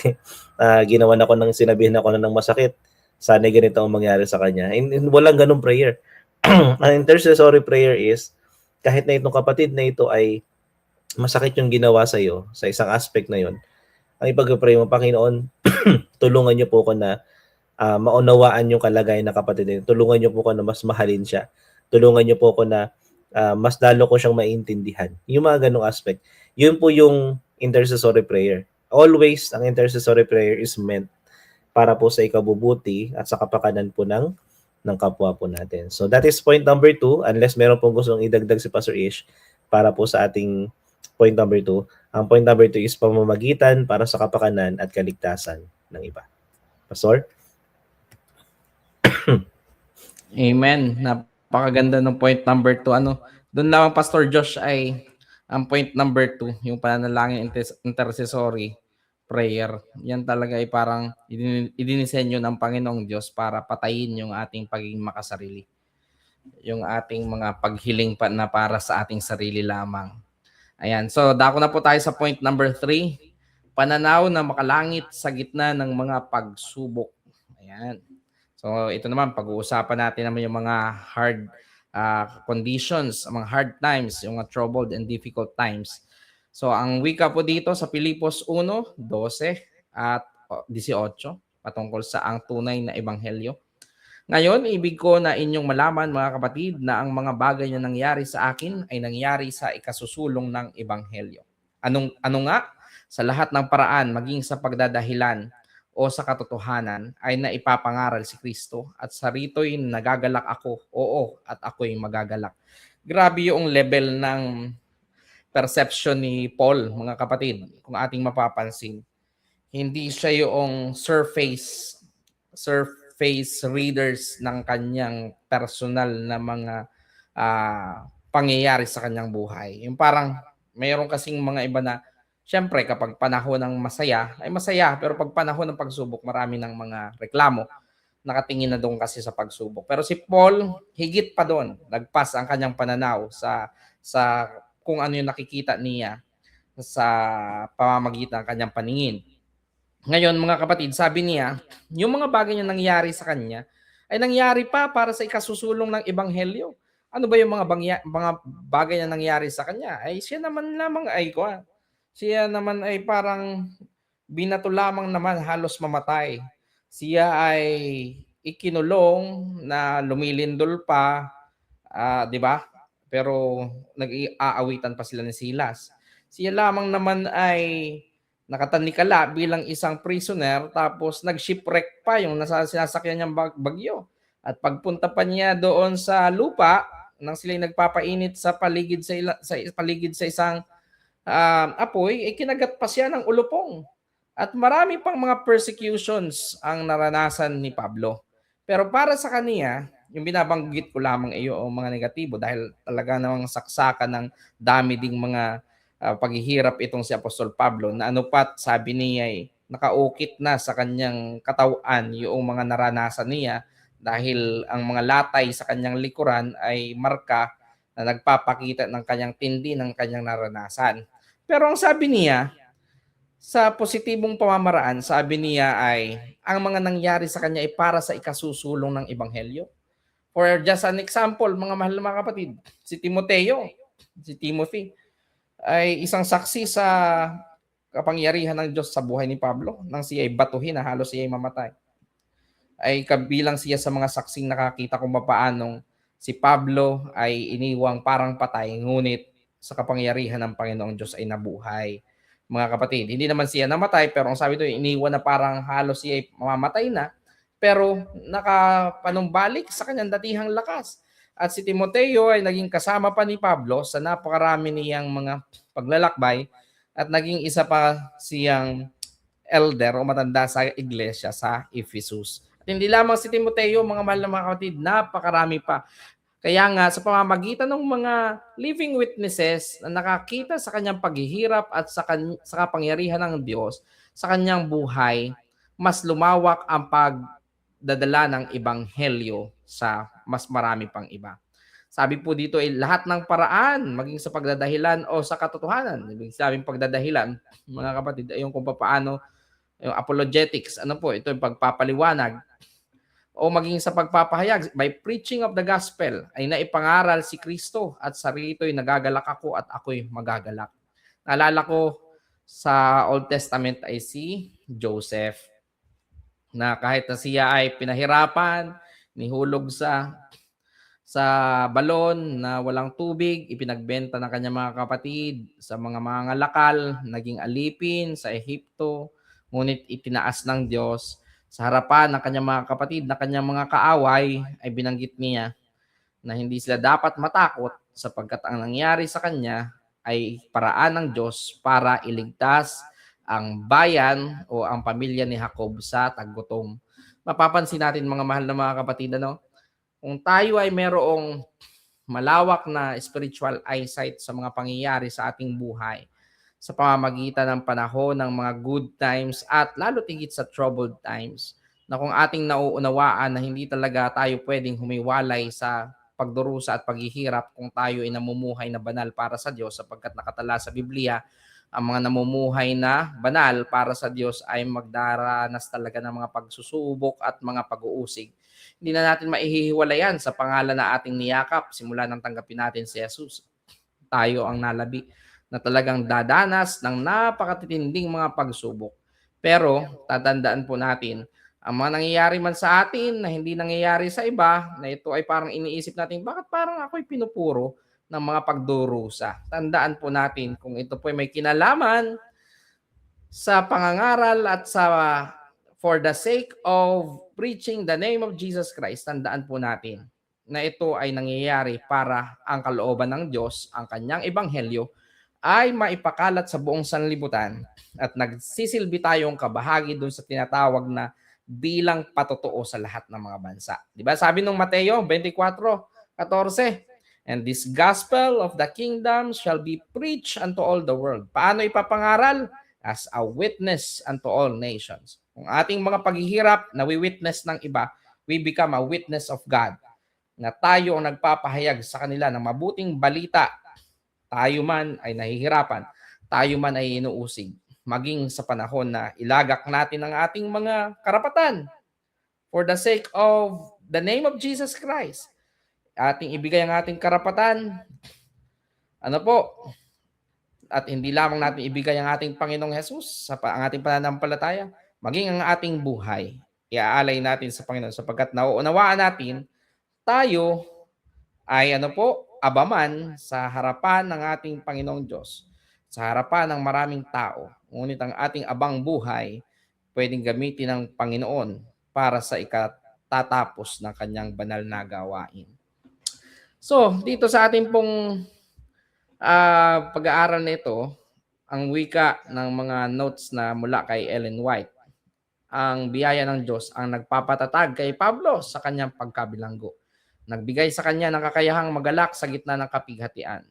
ginawan ako sinabihan ako na ng masakit, sana ganito ang mangyari sa kanya. Walang ganung prayer. Ang intercessory prayer is kahit na itong kapatid na ito ay masakit yung ginawa sa iyo sa isang aspect na yon, ang ipag-pray mo, Panginoon, tulungan niyo po ko na maunawaan yung kalagayan ng kapatid niyo. Tulungan niyo po ko na mas mahalin siya. Tulungan niyo po ko na mas lalo ko siyang maintindihan. Yung mga ganong aspect. Yun po yung intercessory prayer. Always, ang intercessory prayer is meant para po sa ikabubuti at sa kapakanan po ng kapwa po natin. So that is point number 2, unless meron pong gustong idagdag si Pastor Ish para po sa ating point number 2. Ang point number 2 is pamamagitan para sa kapakanan at kaligtasan ng iba. Pastor? Amen. Napakaganda ng point number 2. Doon lang Pastor Josh ay ang point number 2, yung pananalangin intercessory prayer. Yan talaga ay parang idinisenyo ng Panginoong Diyos para patayin yung ating pagiging makasarili. Yung ating mga paghiling na para sa ating sarili lamang. Ayan. So, dako na po tayo sa point number 3. Pananaw na makalangit sa gitna ng mga pagsubok. Ayan. So, ito naman, pag-uusapan natin naman yung mga hard conditions, mga hard times, yung mga troubled and difficult times. So, ang wika po dito sa Pilipos 1:12 at 18, patungkol sa ang tunay na ebanghelyo. Ngayon, ibig ko na inyong malaman mga kapatid na ang mga bagay na nangyari sa akin ay nangyari sa ikasusulong ng ebanghelyo. Ano nga? Sa lahat ng paraan, maging sa pagdadahilan o sa katotohanan, ay naipapangaral si Kristo at sa rito'y nagagalak ako, oo, at ako'y magagalak. Grabe yung level ng perception ni Paul, mga kapatid, kung ating mapapansin. Hindi siya yung surface readers ng kanyang personal na mga pangyayari sa kanyang buhay. Yung parang mayroon kasing mga iba na syempre kapag panahon ng masaya ay masaya, pero pag panahon ng pagsubok marami ng mga reklamo, nakatingin na doon kasi sa pagsubok. Pero si Paul higit pa doon, nagpas ang kanyang pananaw sa kung ano yung nakikita niya sa pamamagitan ng kanyang paningin. Ngayon mga kapatid, sabi niya, yung mga bagay na nangyari sa kanya ay nangyari pa para sa ikasusulong ng ebanghelyo. Ano ba yung mga bagay na nangyari sa kanya? Ay siya naman ay parang binato lamang naman, halos mamatay. Siya ay ikinulong na lumilindol pa, 'di ba? Pero nag-aawitan pa sila ni Silas. Siya lamang naman ay nakatanikala bilang isang prisoner, tapos nag-shipwreck pa yung sinasakyan niyang bagyo. At pagpunta pa niya doon sa lupa, nang sila'y nagpapainit sa paligid sa paligid sa isang apoy, kinagat pa siya ng ulupong. At marami pang mga persecutions ang naranasan ni Pablo. Pero para sa kaniya, yung binabanggit ko lamang iyo o mga negatibo dahil talaga namang saksakan ng dami ding mga paghihirap itong si Apostol Pablo na ano pat sabi niya nakaukit na sa kanyang katawan yung mga naranasan niya dahil ang mga latay sa kanyang likuran ay marka na nagpapakita ng kanyang tindi ng kanyang naranasan. Pero ang sabi niya, sa positibong pamamaraan, sabi niya ay ang mga nangyari sa kanya ay para sa ikasusulong ng Ebanghelyo. For just an example, mga mahal na mga kapatid, si Timoteo, si Timothy, ay isang saksi sa kapangyarihan ng Diyos sa buhay ni Pablo nang siya ay batuhin na halos siya ay mamatay. Ay kabilang siya sa mga saksing nakakita kung paanong si Pablo ay iniwang parang patay ngunit sa kapangyarihan ng Panginoong Diyos ay nabuhay. Mga kapatid, hindi naman siya namatay pero ang sabi doon iniwan na parang halos siya ay mamamatay na pero nakapanumbalik sa kanyang datihang lakas. At si Timoteo ay naging kasama pa ni Pablo sa napakarami niyang mga paglalakbay at naging isa pa siyang elder o matanda sa iglesia sa Ephesus. At hindi lamang si Timoteo, mga mahal na mga kapatid, napakarami pa. Kaya nga sa pamamagitan ng mga living witnesses na nakakita sa kanyang paghihirap at sa kapangyarihan ng Diyos sa kanyang buhay, mas lumawak ang pagdadala ng ebanghelyo sa mas marami pang iba. Sabi po dito ay lahat ng paraan, maging sa pagdadahilan o sa katotohanan. Ibig sabihin pagdadahilan, mga kapatid, ay yung kung paano yung apologetics, ano po, ito yung pagpapaliwanag o maging sa pagpapahayag by preaching of the gospel ay naipangaral si Kristo at sa rito'y nagagalak ako at ako'y magagalak. Naalala ko sa Old Testament ay si Joseph na kahit na siya ay pinahirapan, nihulog sa balon na walang tubig, ipinagbenta ng kanyang mga kapatid sa mga mangangalakal, naging alipin sa Ehipto, ngunit itinaas ng Diyos sa harapan ng kanyang mga kapatid na kanyang mga kaaway ay binanggit niya na hindi sila dapat matakot sapagkat ang nangyari sa kanya ay paraan ng Diyos para iligtas ang bayan o ang pamilya ni Jacob sa taggutom. Mapapansin natin mga mahal na mga kapatid, ano, kung tayo ay merong malawak na spiritual eyesight sa mga pangyayari sa ating buhay, sa pamamagitan ng panahon ng mga good times at lalo tigit sa troubled times, na kung ating nauunawaan na hindi talaga tayo pwedeng humiwalay sa pagdurusa at paghihirap kung tayo ay namumuhay na banal para sa Diyos sapagkat nakatala sa Biblia, ang mga namumuhay na banal para sa Diyos ay magdaranas talaga ng mga pagsusubok at mga pag-uusig. Hindi na natin maihihiwalayan sa pangalan na ating niyakap simula nang tanggapin natin si Jesus. Tayo ang nalabi na talagang dadanas ng napakatitinding mga pagsubok. Pero tatandaan po natin, ang mga nangyayari man sa atin na hindi nangyayari sa iba, na ito ay parang iniisip natin, bakit parang ako'y pinupuro ng mga pagdurusa? Tandaan po natin kung ito po ay may kinalaman sa pangangaral at sa for the sake of preaching the name of Jesus Christ, tandaan po natin na ito ay nangyayari para ang kalooban ng Diyos, ang kanyang ebanghelyo, ay maipakalat sa buong sanlibutan at nagsisilbi tayong kabahagi doon sa tinatawag na bilang patotoo sa lahat ng mga bansa. Di ba? Sabi nung Mateo 24:14, and this gospel of the kingdom shall be preached unto all the world. Paano ipapangaral? As a witness unto all nations. Kung ating mga paghihirap na witness ng iba, we become a witness of God. Na tayo ang nagpapahayag sa kanila ng mabuting balita. Tayo man ay nahihirapan, tayo man ay inuusig, maging sa panahon na ilagak natin ang ating mga karapatan for the sake of the name of Jesus Christ. Ating ibigay ang ating karapatan, ano po, at hindi lamang natin ibigay ang ating Panginoong Jesus sa ang ating pananampalataya, maging ang ating buhay, iaalay natin sa Panginoon sapagkat nauunawaan natin tayo ay ano po, abaman sa harapan ng ating Panginoong Diyos, sa harapan ng maraming tao. Ngunit ang ating abang buhay pwedeng gamitin ng Panginoon para sa tatapos ng kanyang banal na gawain. So, dito sa ating pong pag-aaral nito, ang wika ng mga notes na mula kay Ellen White, ang biyaya ng Diyos ang nagpapatatag kay Pablo sa kanyang pagkabilanggo. Nagbigay sa kanya ng kakayahang magalak sa gitna ng kapighatian.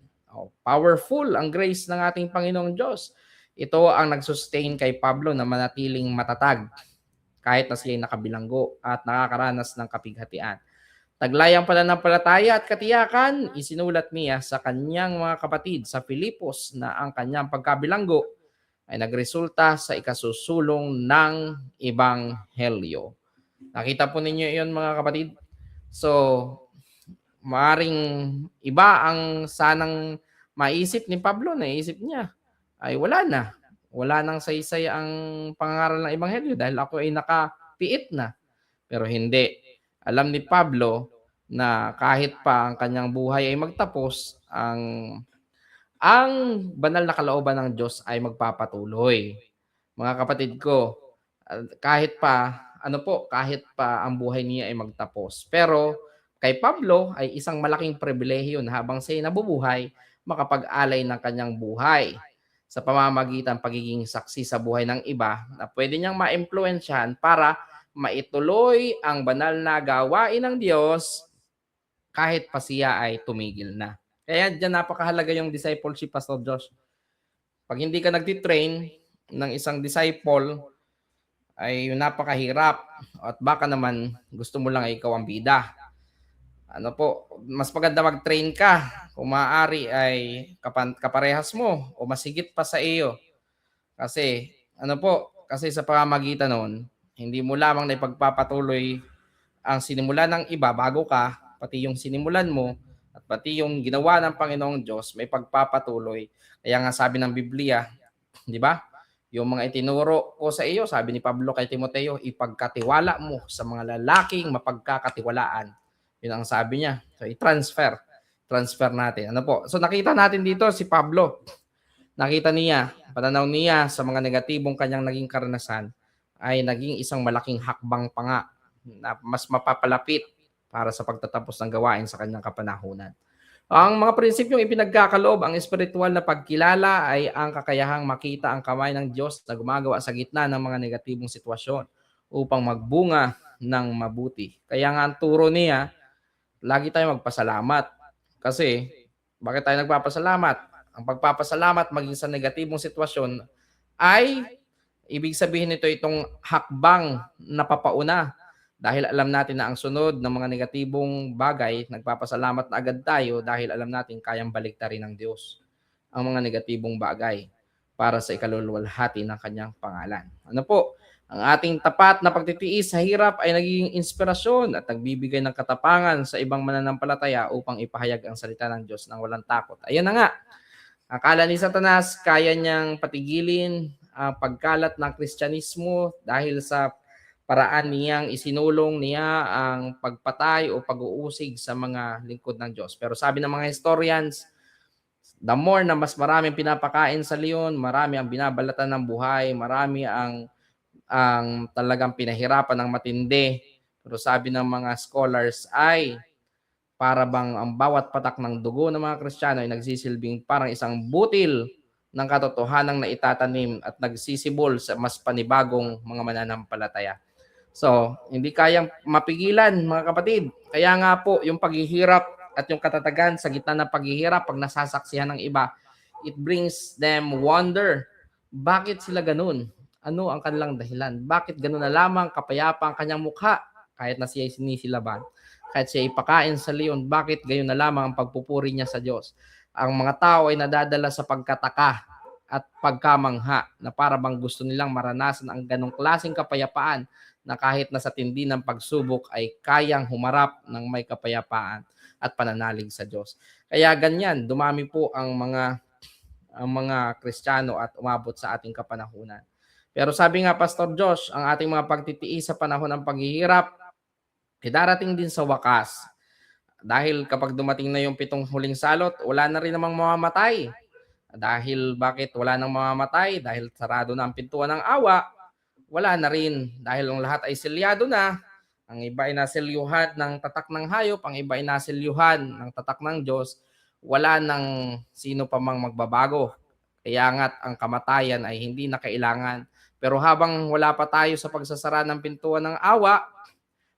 Powerful ang grace ng ating Panginoong Diyos. Ito ang nagsustain kay Pablo na manatiling matatag kahit na siya'y nakabilanggo at nakakaranas ng kapighatian. Taglay ang pananampalataya at katiyakan, isinulat niya sa kanyang mga kapatid sa Filipos na ang kanyang pagkabilanggo ay nagresulta sa ikasusulong ng Ebanghelyo. Nakita po ninyo iyon mga kapatid? So, maaring iba ang sanang maisip ni Pablo, naisip niya, ay wala na. Wala nang saysay ang pangangaral ng Ebanghelyo dahil ako ay nakapiit na. Pero hindi. Alam ni Pablo na kahit pa ang kanyang buhay ay magtapos, ang banal na kalooban ng Diyos ay magpapatuloy. Mga kapatid ko, kahit pa kahit pa ang buhay niya ay magtapos. Pero kay Pablo ay isang malaking pribilehiyo na habang siya nabubuhay, makapag-alay ng kanyang buhay sa pamamagitan pagiging saksi sa buhay ng iba na pwede niyang maimpluwensyahan para maituloy ang banal na gawain ng Diyos kahit pa siya ay tumigil na. Kaya diyan napakahalaga yung discipleship, Pastor Josh. Pag hindi ka nagtitrain ng isang disciple, ay napakahirap at baka naman gusto mo lang ay ikaw ang bida. Mas maganda mag-train ka kung maaari ay kaparehas mo o masigit pa sa iyo. Kasi kasi sa pamamagitan noon, hindi mo lamang na ipagpapatuloy ang sinimulan ng iba bago ka, pati yung sinimulan mo at pati yung ginawa ng Panginoong Diyos may pagpapatuloy. Kaya nga sabi ng Biblia, di ba? Yung mga itinuro ko sa iyo, sabi ni Pablo kay Timoteo, ipagkatiwala mo sa mga lalaking mapagkakatiwalaan. Yun ang sabi niya. So i-transfer natin. So nakita natin dito si Pablo. Nakita niya, pananaw niya sa mga negatibong kanyang naging karanasan ay naging isang malaking hakbang pa nga na mas mapapalapit para sa pagtatapos ng gawain sa kanyang kapanahunan. Ang mga prinsipyong ipinagkakaloob, ang espiritual na pagkilala ay ang kakayahang makita ang kamay ng Diyos na gumagawa sa gitna ng mga negatibong sitwasyon upang magbunga ng mabuti. Kaya nga ang turo niya, lagi tayo magpasalamat. Kasi, bakit tayo nagpapasalamat? Ang pagpapasalamat maging sa negatibong sitwasyon ay ibig sabihin nito itong hakbang na papauna. Dahil alam natin na ang sunod ng mga negatibong bagay, nagpapasalamat na agad tayo dahil alam natin kayang baliktarin ng Diyos ang mga negatibong bagay para sa ikaluluwalhati ng kanyang pangalan. Ang ating tapat na pagtitiis sa hirap ay nagiging inspirasyon at nagbibigay ng katapangan sa ibang mananampalataya upang ipahayag ang salita ng Diyos ng walang takot. Ayan na nga, akala ni Satanas kaya niyang patigilin ang pagkalat ng Kristyanismo dahil sa paraan niyang isinulong niya ang pagpatay o pag-uusig sa mga lingkod ng Diyos. Pero sabi ng mga historians, the more na mas maraming pinapakain sa leon, marami ang binabalatan ng buhay, marami ang talagang pinahirapan ng matindi. Pero sabi ng mga scholars ay para bang ang bawat patak ng dugo ng mga Kristiyano ay nagsisilbing parang isang butil ng katotohanang naitatanim at nagsisibol sa mas panibagong mga mananampalataya. So, hindi kayang mapigilan mga kapatid. Kaya nga po, yung paghihirap at yung katatagan sa gitna ng paghihirap, pag nasasaksihan ng iba, it brings them wonder. Bakit sila ganun? Ano ang kanilang dahilan? Bakit ganun na lamang kapayapa ang kanyang mukha kahit na siya ay sinisilaban? Kahit siya ipakain sa leon, bakit gayon na lamang ang pagpupuri niya sa Diyos? Ang mga tao ay nadadala sa pagkataka at pagkamangha na para bang gusto nilang maranasan ang ganong klaseng kapayapaan na kahit na sa tindi ng pagsubok ay kayang humarap ng may kapayapaan at pananalig sa Diyos. Kaya ganyan, dumami po ang mga Kristiyano at umabot sa ating kapanahunan. Pero sabi nga Pastor Josh, ang ating mga pagtitiis sa panahon ng paghihirap, darating din sa wakas. Dahil kapag dumating na yung 7 huling salot, wala na rin namang mamamatay. Dahil bakit wala nang mamamatay? Dahil sarado na ang pintuan ng awa, wala na rin. Dahil ang lahat ay selyado na, Ang iba ay naselyuhan ng tatak ng hayop, ang iba ay naselyuhan ng tatak ng Diyos, wala nang sino pa mang magbabago. Kaya nga't ang kamatayan ay hindi na kailangan. Pero habang wala pa tayo sa pagsasara ng pintuan ng awa,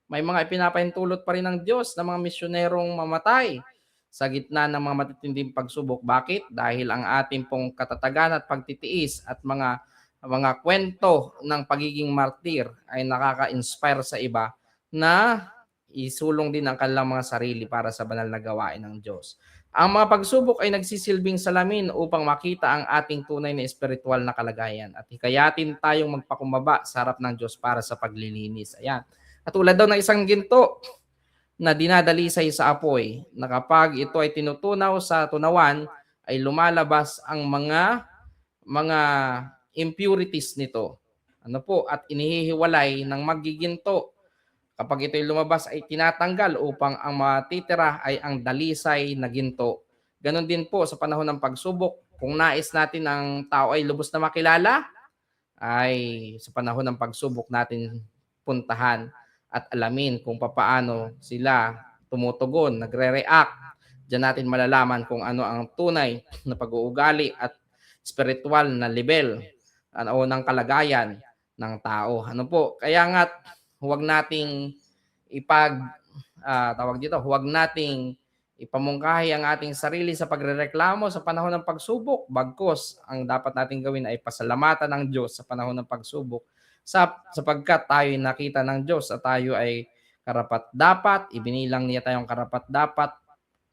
may mga ipinapahintulot pa rin ng Diyos na mga misyonerong mamatay sa gitna ng mga matitinding pagsubok. Bakit? Dahil ang ating pong katatagan at pagtitiis at mga kwento ng pagiging martir ay nakaka-inspire sa iba na isulong din ang kanilang mga sarili para sa banal na gawain ng Diyos. Ang mga pagsubok ay nagsisilbing salamin upang makita ang ating tunay na espiritual na kalagayan at hikayatin tayong magpakumbaba sa harap ng Diyos para sa paglilinis. Ayan. Katulad daw ng isang ginto na dinadalisay sa apoy, na kapag ito ay tinutunaw sa tunawan, ay lumalabas ang mga impurities nito. Ano po? At inihihiwalay ng magiginto. Kapag ito'y lumabas ay tinatanggal upang ang matitira ay ang dalisay na ginto. Ganon din po sa panahon ng pagsubok. Kung nais natin ang tao ay lubos na makilala, ay sa panahon ng pagsubok natin puntahan at alamin kung papaano sila tumutugon, nagre-react. Diyan natin malalaman kung ano ang tunay na pag-uugali at spiritual na level o ng kalagayan ng tao. Ano po? Kaya nga huwag nating huwag nating ipamungkahi ang ating sarili sa pagrereklamo sa panahon ng pagsubok. Bagkus, ang dapat nating gawin ay pasalamatan ng Diyos sa panahon ng pagsubok sapagkat tayo ay nakita ng Diyos at tayo ay karapat-dapat, ibinilang niya tayong karapat-dapat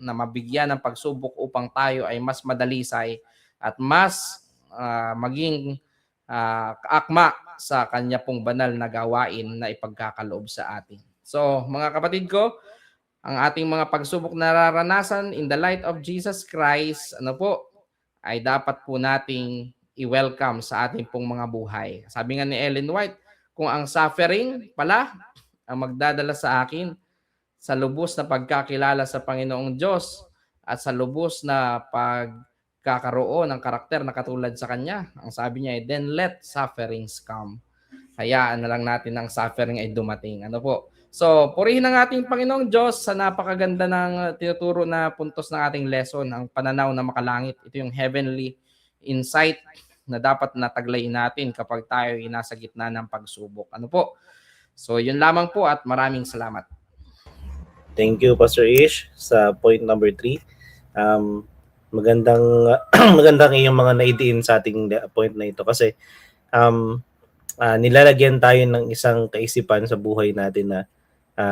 na mabigyan ng pagsubok upang tayo ay mas madalisay at mas maging kaakma sa kanya pong banal na gawain na ipagkakaloob sa atin. So, mga kapatid ko, ang ating mga pagsubok na nararanasan in the light of Jesus Christ, ay dapat po nating i-welcome sa ating pong mga buhay. Sabi nga ni Ellen White, kung ang suffering pala ang magdadala sa akin sa lubos na pagkakilala sa Panginoong Diyos at sa lubos na pagkakaroon ng karakter na katulad sa Kanya, ang sabi niya ay, then let sufferings come. Hayaan na lang natin ang suffering ay dumating. So, purihin ang ating Panginoong Diyos sa napakaganda ng tinuturo na puntos ng ating lesson, ang pananaw na makalangit. Ito yung heavenly insight na dapat nataglayin natin kapag tayo ay nasa gitna ng pagsubok. So, yun lamang po at maraming salamat. Thank you, Pastor Ish, sa point number 3. Magandang iyong mga naidiin sa ating point na ito kasi nilalagyan tayo ng isang kaisipan sa buhay natin na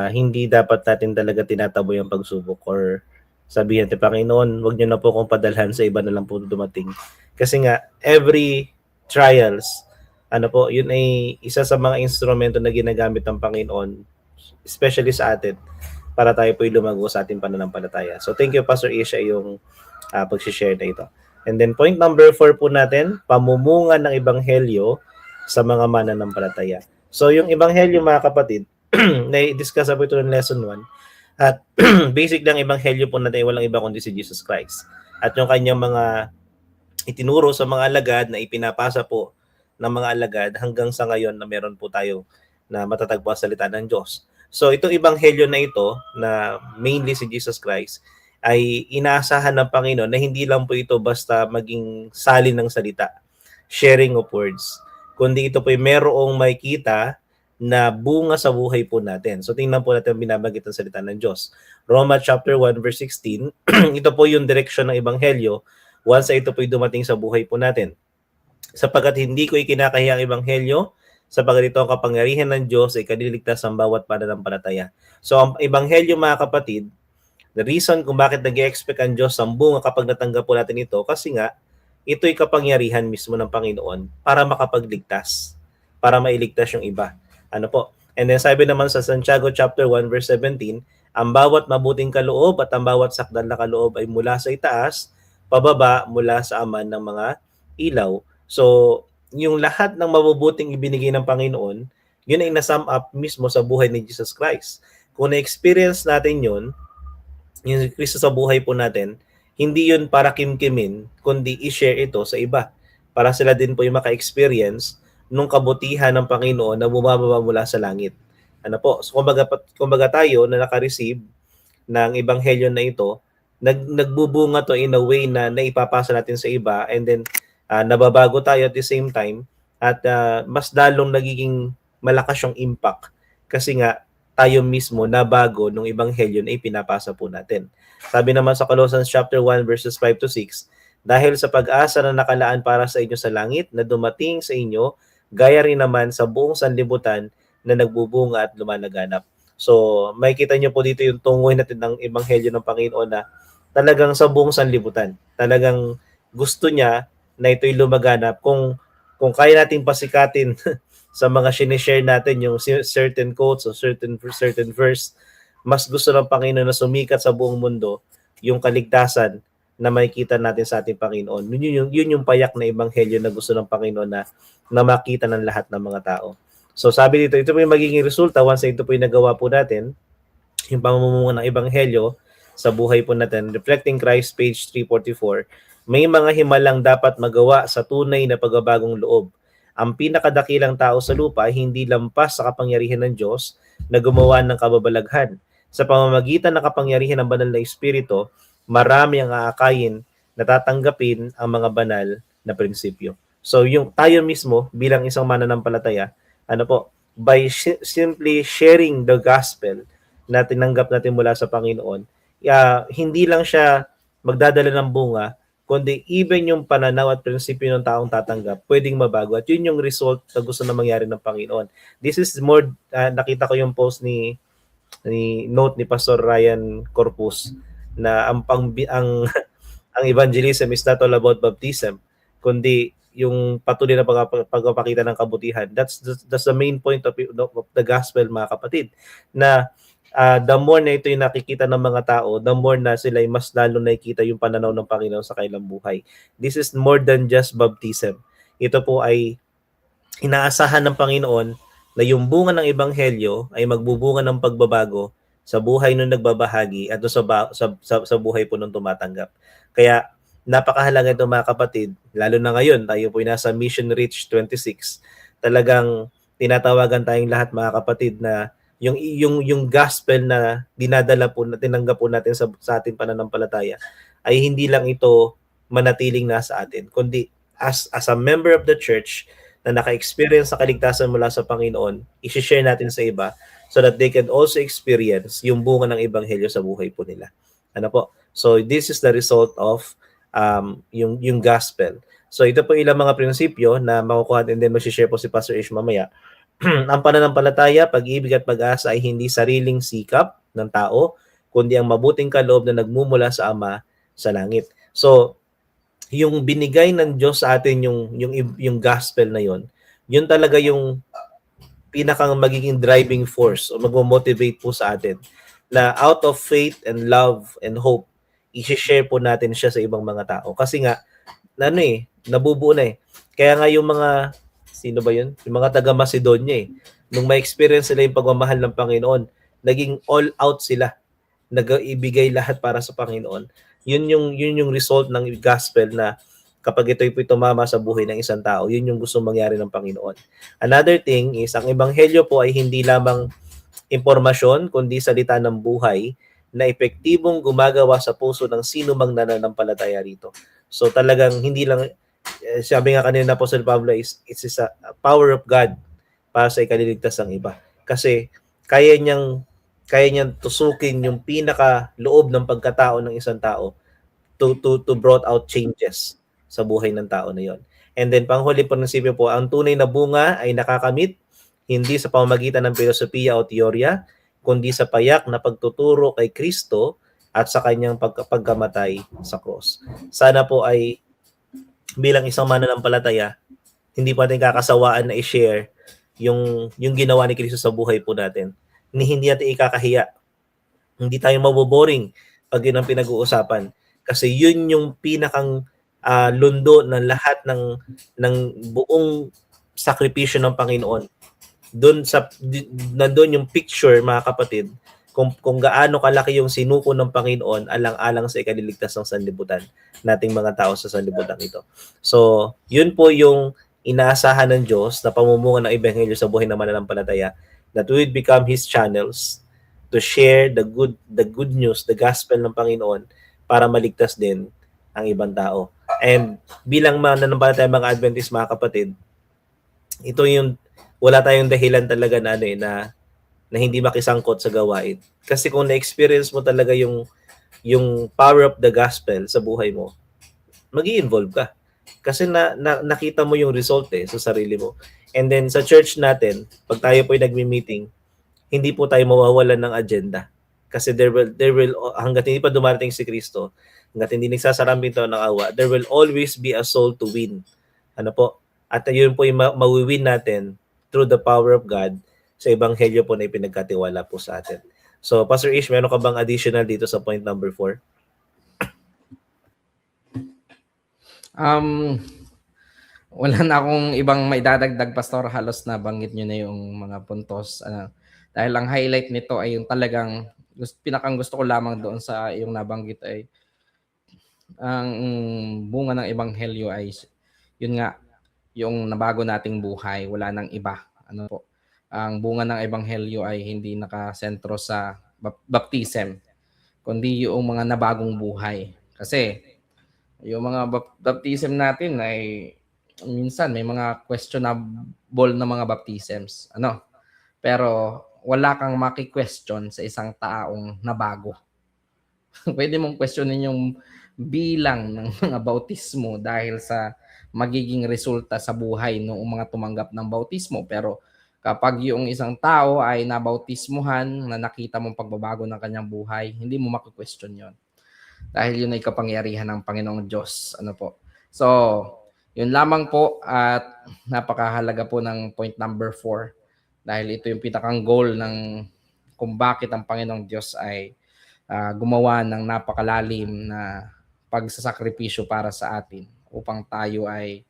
hindi dapat natin talaga tinataboy ang pagsubok or sabihin natin, Panginoon, wag niyo na po akong padalhan, sa iba na lang po dumating. Kasi nga, every trials, yun ay isa sa mga instrumento na ginagamit ng Panginoon, especially sa atin, para tayo po'y lumago sa ating pananampalataya. So, thank you, Pastor Isha, yung pag-share na ito. And then, point number 4 po natin, pamumunga ng Ebanghelyo sa mga mananampalataya. So, yung Ebanghelyo, mga kapatid, na-discuss po ito ng lesson 1. At basic lang Ebanghelyo po natin, walang iba kundi si Jesus Christ. At yung kanyang mga itinuro sa mga alagad na ipinapasa po ng mga alagad hanggang sa ngayon na meron po tayo na matatagpo ang salita ng Diyos. So, itong Ebanghelyo na ito, na mainly si Jesus Christ, ay inaasahan ng Panginoon na hindi lang po ito basta maging salin ng salita, sharing of words, kundi ito po ay merong makikita na bunga sa buhay po natin. So, tingnan po natin ang binabanggit ng salita ng Diyos. Romans chapter 1 verse 16, ito po yung direksyon ng Ebanghelyo once ito po ay dumating sa buhay po natin. Sapagkat hindi ko ikinakahiya ang Ebanghelyo, sapagkat ito ang kapangyarihan ng Diyos ay kaniligtas ang bawat pananampalataya. So, ang Ebanghelyo, mga kapatid, the reason kung bakit nag-expect ang Diyos ang bunga kapag natanggap po natin ito, kasi nga, ito'y kapangyarihan mismo ng Panginoon para makapagligtas, para mailigtas yung iba. And then sabi naman sa Santiago chapter 1 verse 17, ang bawat mabuting kaloob at ang bawat sakdal na kaloob ay mula sa itaas, pababa mula sa aman ng mga ilaw. So, yung lahat ng mabubuting ibinigay ng Panginoon, yun ay na-sum up mismo sa buhay ni Jesus Christ. Kung na-experience natin yun, yung Kristo sa buhay po natin, hindi yun para kimkimin, kundi i-share ito sa iba. Para sila din po yung maka-experience nung kabutihan ng Panginoon na bumababa mula sa langit. Ano po? So, kumbaga tayo na naka-receive ng ebanghelyo na ito, nagbubunga to in a way na naipapasa natin sa iba, and then nababago tayo at the same time, at mas lalong nagiging malakas yung impact kasi nga tayo mismo nabago ng ebanghelyo na ipinapasa po natin. Sabi naman sa Colossians chapter 1 verses 5 to 6, dahil sa pag-asa na nakalaan para sa inyo sa langit na dumating sa inyo, gaya rin naman sa buong sanlibutan na nagbubunga at lumalaganap. So, makikita niyo po dito yung tungoy natin ng ebanghelyo ng Panginoon na talagang sa buong sanlibutan. Talagang gusto niya na ito'y lumaganap. Kung kaya nating pasikatin sa mga sinishare natin yung certain quotes o certain verse, mas gusto ng Panginoon na sumikat sa buong mundo yung kaligtasan na makikita natin sa ating Panginoon. Yun yung payak na ebanghelyo na gusto ng Panginoon na makita ng lahat ng mga tao. So sabi dito, ito po yung magiging resulta once ito po yung nagawa po natin, yung pamumumunga ng ebanghelyo sa buhay po natin. Reflecting Christ, page 344, may mga himalang dapat magawa sa tunay na pagbabagong loob. Ang pinakadakilang tao sa lupa ay hindi lampas sa kapangyarihan ng Diyos na gumawa ng kababalaghan. Sa pamamagitan ng kapangyarihan ng banal na Espiritu, marami ang aakayin na tatanggapin ang mga banal na prinsipyo. So yung tayo mismo bilang isang mananampalataya, ano po, by simply sharing the gospel na tinanggap natin mula sa Panginoon, hindi lang siya magdadala ng bunga, kundi even yung pananaw at prinsipyo ng taong tatanggap, pwedeng mabago. At yun yung result na gusto na mangyari ng Panginoon. This is more, nakita ko yung post ni note ni Pastor Ryan Corpus na ang evangelism is not all about baptism, kundi yung patuloy na pagpapakita ng kabutihan. That's the main point of the gospel, mga kapatid, na the more na ito yung nakikita ng mga tao, the more na sila ay mas lalo nakikita yung pananaw ng Panginoon sa kanilang buhay. This is more than just baptism. Ito po ay inaasahan ng Panginoon na yung bunga ng ebanghelyo ay magbubunga ng pagbabago sa buhay ng nagbabahagi at sa buhay po ng tumatanggap. Kaya napakahalaga ito, mga kapatid, lalo na ngayon, tayo po nasa Mission Reach 26. Talagang tinatawagan tayong lahat, mga kapatid, na yung gospel na dinadala po, na tinanggap po natin sa ating pananampalataya ay hindi lang ito manatiling nasa atin, kundi as a member of the church na naka-experience sa kaligtasan mula sa Panginoon, i-share natin sa iba so that they can also experience yung bunga ng ebanghelyo sa buhay po nila. Ano po? So this is the result of yung gospel. So ito po ilang mga prinsipyo na makukuha and then mag-share po si Pastor Ish mamaya. Ang pananampalataya, pag-ibig at pag-asa ay hindi sariling sikap ng tao, kundi ang mabuting kaloob na nagmumula sa Ama sa langit. So yung binigay ng Diyos sa atin yung gospel na yun talaga yung pinakang magiging driving force o mag-motivate po sa atin na out of faith and love and hope, i-share po natin siya sa ibang mga tao. Kasi nga, nabubuo na eh. Kaya nga yung mga, sino ba yun? Yung mga taga-Macedonia nung ma-experience sila yung pagmamahal ng Panginoon, naging all out sila. Nag-ibigay lahat para sa Panginoon. Yun yung result ng gospel na kapag ito'y tumama sa buhay ng isang tao, yun yung gusto mangyari ng Panginoon. Another thing is, ang ebanghelyo po ay hindi lamang impormasyon, kundi salita ng buhay na epektibong gumagawa sa puso ng sino mang nananampalataya rito. So talagang hindi lang, sabi nga kanina po Apostle Pablo, it's a power of God para sa ikaliligtas ng iba. Kasi kaya niyang tusukin yung pinaka loob ng pagkatao ng isang tao to brought out changes sa buhay ng tao na yon. And then panghuli po prinsipyo po, ang tunay na bunga ay nakakamit hindi sa pamamagitan ng filosofiya o teorya, kundi sa payak na pagtuturo kay Kristo at sa kanyang pagkamatay sa cross. Sana po ay bilang isang mananampalataya, hindi pa natin kakasawaan na i-share yung ginawa ni Kristo sa buhay po natin. Hindi natin ikakahiya. Hindi tayo maboboring pag yun ang pinag-uusapan. Kasi yun yung pinakang lundo ng lahat ng buong sakripisyo ng Panginoon. Nandun yung picture, mga kapatid, kung gaano kalaki yung sinuko ng Panginoon alang-alang sa ikaliligtas ng sanlibutan, nating mga tao sa sanlibutan ito. So, yun po yung inaasahan ng Diyos na pamumunga ng ebanghelyo sa buhay ng mananampalataya. that we would become His channels to share the good news, the gospel ng Panginoon para maligtas din ang ibang tao. And bilang mananampalatayang mga Adventist, mga kapatid, ito yung wala tayong dahilan talaga na ano na hindi makisangkot sa gawain. Kasi kung na-experience mo talaga yung power of the gospel sa buhay mo, magi-involve ka. Kasi nakita mo yung result sa sarili mo. And then sa church natin, pag tayo po ay nagmi-meeting, hindi po tayo mawawalan ng agenda. Kasi there will hangga't hindi pa dumarating si Kristo, hangga't hindi nagsasara ang pinto ng awa, there will always be a soul to win. Ano po? At yun po yung mawiwin natin through the power of God sa ebanghelyo po na ipinagkatiwala po sa atin. So, Pastor Ish, meron ka bang additional dito sa point number 4? Wala na akong ibang maidadagdag, Pastor. Halos nabanggit nyo na yung mga puntos. Dahil ang highlight nito ay yung talagang pinakang gusto ko lamang doon sa yung nabanggit ay ang bunga ng ebanghelyo ay yun nga, yung nabago nating buhay, wala nang iba. Ano po? Ang bunga ng ebanghelyo ay hindi nakasentro sa baptism, kundi yung mga nabagong buhay. Kasi yung mga baptism natin ay minsan may mga questionable na mga baptisms. Pero wala kang maki-question sa isang taong nabago. Pwede mong questionin yung bilang ng mga bautismo dahil sa magiging resulta sa buhay ng mga tumanggap ng bautismo. Pero kapag yung isang tao ay nabautismuhan, na nakita mong pagbabago ng kanyang buhay, hindi mo maki-question yon. Dahil yun ay kapangyarihan ng Panginoong Diyos. So, yun lamang po at napakahalaga po ng point number 4 dahil ito yung pinakang goal ng kung bakit ang Panginoong Diyos ay gumawa ng napakalalim na pagsasakripisyo para sa atin upang tayo ay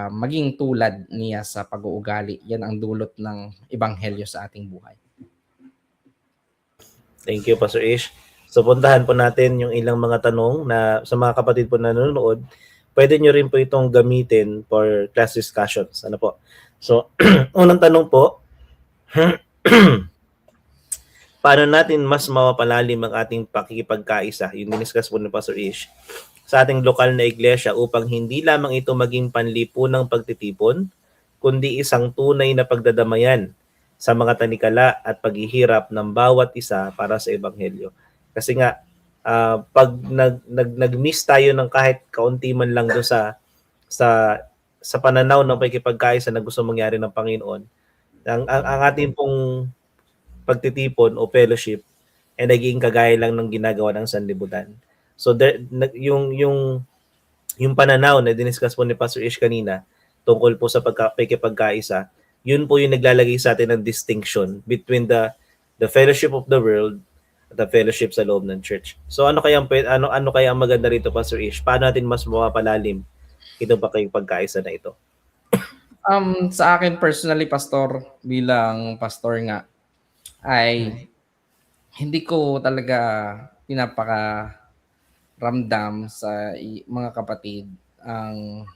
maging tulad niya sa pag-uugali. Yan ang dulot ng ebanghelyo sa ating buhay. Thank you, Pastor Ish. So, puntahan po natin yung ilang mga tanong na sa mga kapatid po na nanonood. Pwede nyo rin po itong gamitin for class discussions. Ano po? So, unang tanong po, paano natin mas mapapalalim ang ating pakikipagkaisa? Yung diniscuss po ni Pastor Ish sa ating lokal na iglesia upang hindi lamang ito maging panlipunang pagtitipon, kundi isang tunay na pagdadamayan sa mga tanikala at paghihirap ng bawat isa para sa ebanghelyo. Kasi nga, pag nag-miss tayo ng kahit kaunti man lang doon sa pananaw ng pakikipagkaisa na gusto mangyari ng Panginoon, ang ating pong pagtitipon o fellowship ay naging kagaya lang ng ginagawa ng sanlibutan. So yung pananaw na diniscuss po ni Pastor Ish kanina tungkol po sa pakikipagkaisa, yun po yung naglalagay sa atin ng distinction between the fellowship of the world at the fellowship sa loob ng church. So ano kaya ang maganda rito, Pastor Ish? Paano natin mas mapapalalim itong pakikipagkaisa na ito? Sa akin personally, Pastor, bilang pastor nga, ay hindi ko talaga pinapakaramdam sa mga kapatid ang